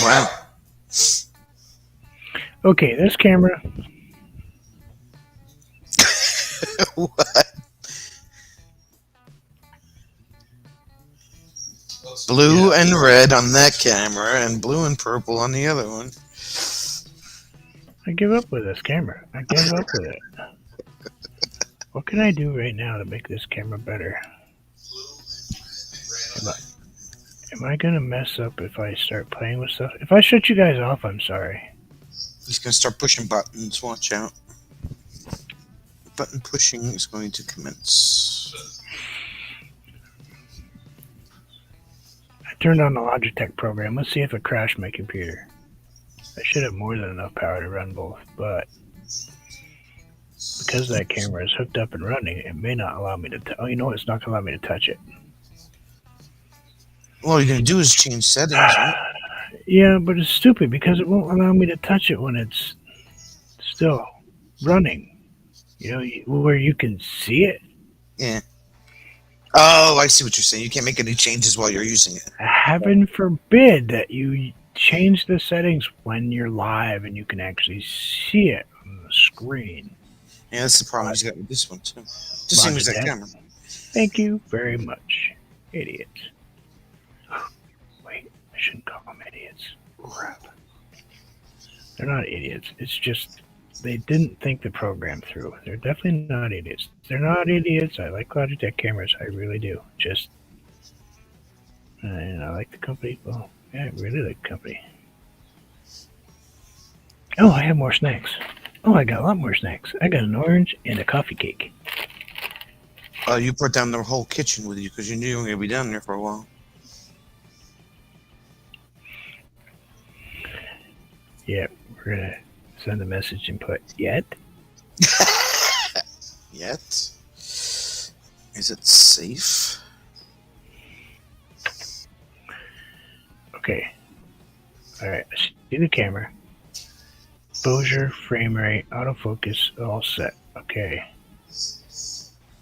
Wow. Okay, this camera. What? Blue and red on that camera, and blue and purple on the other one. I give up with this camera. I give up with it. What can I do right now to make this camera better? Am I gonna mess up if I start playing with stuff? If I shut you guys off, I'm sorry. He's going to start pushing buttons. Watch out. Button pushing is going to commence. I turned on the Logitech program. Let's see if it crashed my computer. I should have more than enough power to run both, but because that camera is hooked up and running, it may not allow me to. Oh, you know what? It's not going to allow me to touch it. All you're going to do is change settings, right? Yeah, but it's stupid because it won't allow me to touch it when it's still running. You know, where you can see it. Yeah. Oh, I see what you're saying. You can't make any changes while you're using it. Heaven forbid that you change the settings when you're live and you can actually see it on the screen. Yeah, that's the problem he's got with this one, too. Just same as that camera. Thank you very much, idiots. Wait, I shouldn't call them idiots. Crap. They're not idiots. It's just they didn't think the program through. They're definitely not idiots. They're not idiots. I like Logitech cameras. I really do. Just, and I like the company. Well, yeah, I really like the company. Oh, I have more snacks. Oh, I got a lot more snacks. I got an orange and a coffee cake. Oh, you brought down the whole kitchen with you because you knew you were going to be down there for a while. Yeah, we're going to send a message and put, yet? Yet? Is it safe? Okay. Alright, I see the camera. Exposure, frame rate, autofocus, all set. Okay.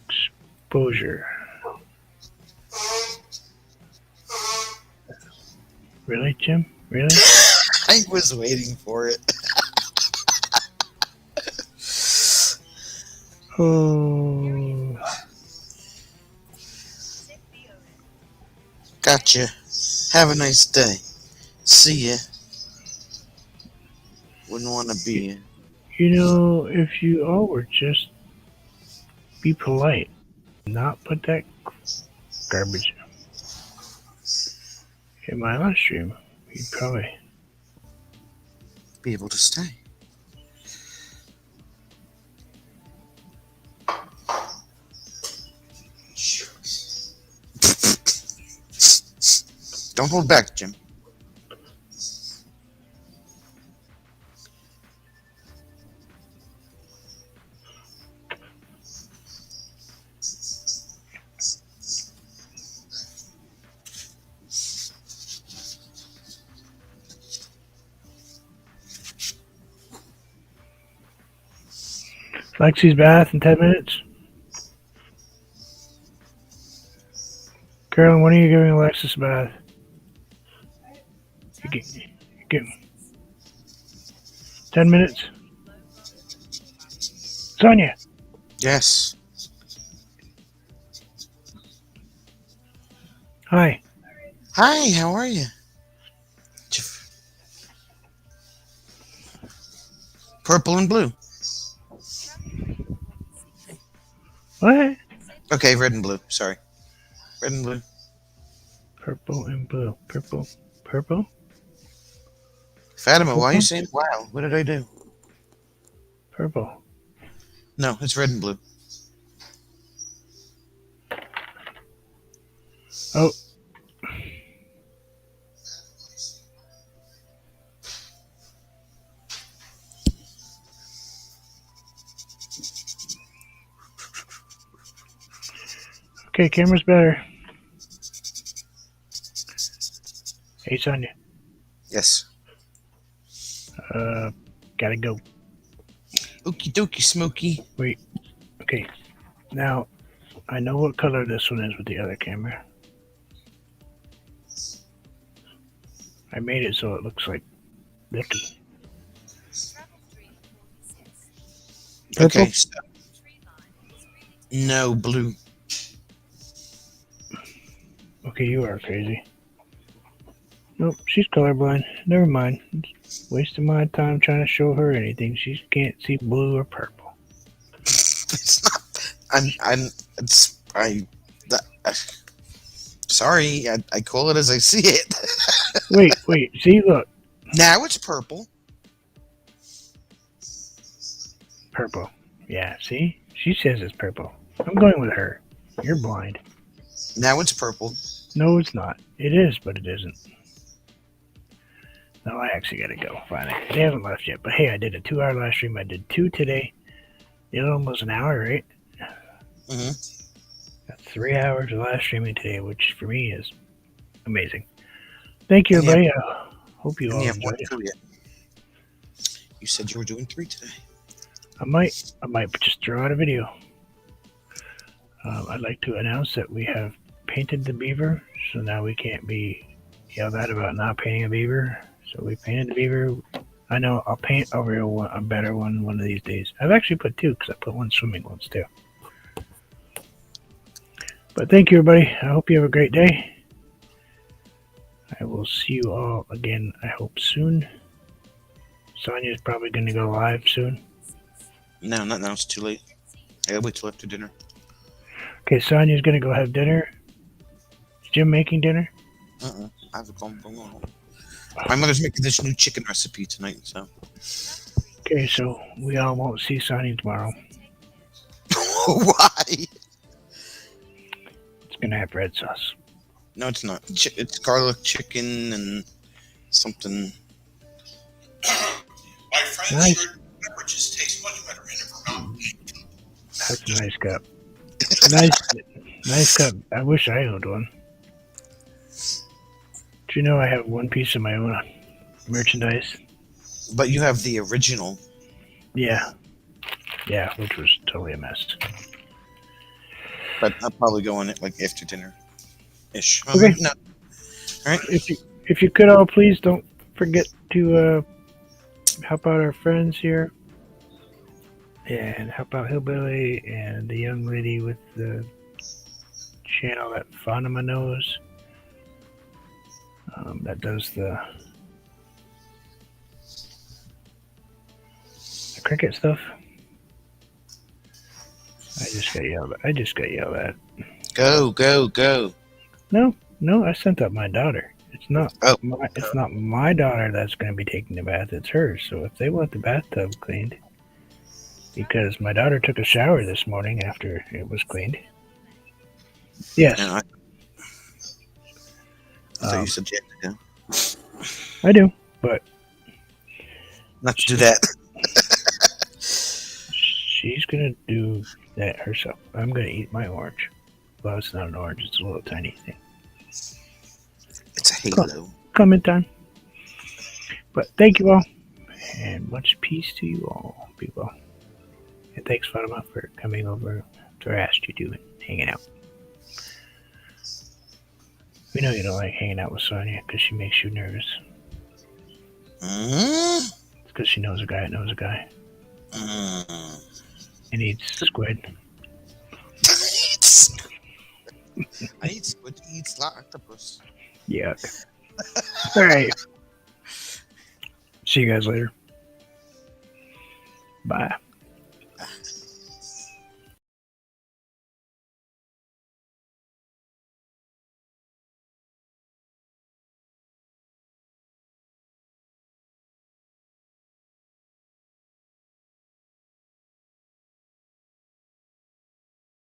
Exposure. Really, Jim? Really? I was waiting for it. Oh. Gotcha. Have a nice day. See ya. Wouldn't want to be here. You know, if you all were just be polite, not put that garbage in my live stream, you'd probably Be able to stay. Don't hold back, Jim. Lexi's bath in 10 minutes. Carolyn, when are you giving Alexis a bath? You get 10 minutes. Sonia. Yes. Hi. Hi, how are you? Purple and blue. What? Okay, red and blue. Sorry. Red and blue. Purple and blue. Purple. Purple? Fatima, why are you saying wow? What did I do? Purple. No, it's red and blue. Oh. Okay, camera's better. Hey, Sonia. Yes. Gotta go. Okie dokie, Smokey. Wait. Okay. Now, I know what color this one is with the other camera. I made it so it looks like Vicky. Travel dream 46. Purple? Okay, so Tree line is reading no blue. Okay, you are crazy. Nope, she's colorblind. Never mind. Wasting my time trying to show her anything. She can't see blue or purple. It's not. I'm. It's. That, sorry, I call it as I see it. Wait. See, look. Now it's purple. Purple. Yeah, see? She says it's purple. I'm going with her. You're blind. Now it's purple. No, it's not. It is, but it isn't. No, I actually gotta go. Finally. They haven't left yet, but hey, I did a 2-hour live stream. I did 2 today. The other one was an hour, right? Mm-hmm. Got 3 hours of live streaming today, which for me is amazing. Thank you, And everybody. I hope you And all you have one enjoyed it. through yet. You said you were doing 3 today. I might just throw out a video. I'd like to announce that we have painted the beaver, so now we can't be yelled at about not painting a beaver. So we painted the beaver. I know I'll paint a real one, a better one of these days. I've actually put 2 because I put 1 swimming once too. But thank you, everybody. I hope you have a great day. I will see you all again, I hope, soon. Sonia's probably going to go live soon. No, not now. It's too late. I gotta wait till after dinner. Okay, Sonia's going to go have dinner. Is Jim making dinner? I have a phone going home. My mother's making this new chicken recipe tonight, so. Okay, so we all won't see Sonia tomorrow. Why? It's going to have red sauce. No, it's not. It's garlic chicken and something. My friends Nice. heard beverages taste much better in Vermont. That's a nice cup. Nice cup. I wish I owned one. Do you know I have one piece of my own merchandise? But you have the original. Yeah, which was totally a mess. But I'll probably go on it like after dinner ish. Okay. No. All right. If you could all please don't forget to help out our friends here and help out Hillbilly and the young lady with the channel that found my nose. That does the cricket stuff. I just got yelled at. Go. No, I sent up my daughter. It's not Oh. it's not my daughter that's going to be taking the bath. It's hers. So if they want the bathtub cleaned, because my daughter took a shower this morning after it was cleaned. Yes, No, I thought you said you had to go. I do, but Not to do that. she's gonna do that herself. I'm gonna eat my orange. Well, it's not an orange; it's a little tiny thing. It's a halo. Comment time. But thank you all, and much peace to you all, people. And thanks, Fatima, for coming over to ask you to and hanging out. We know you don't like hanging out with Sonia because she makes you nervous. Mm-hmm. It's because she knows a guy that knows a guy. And eats squid. I eat squid. He eats octopus. Yuck. All right. See you guys later. Bye.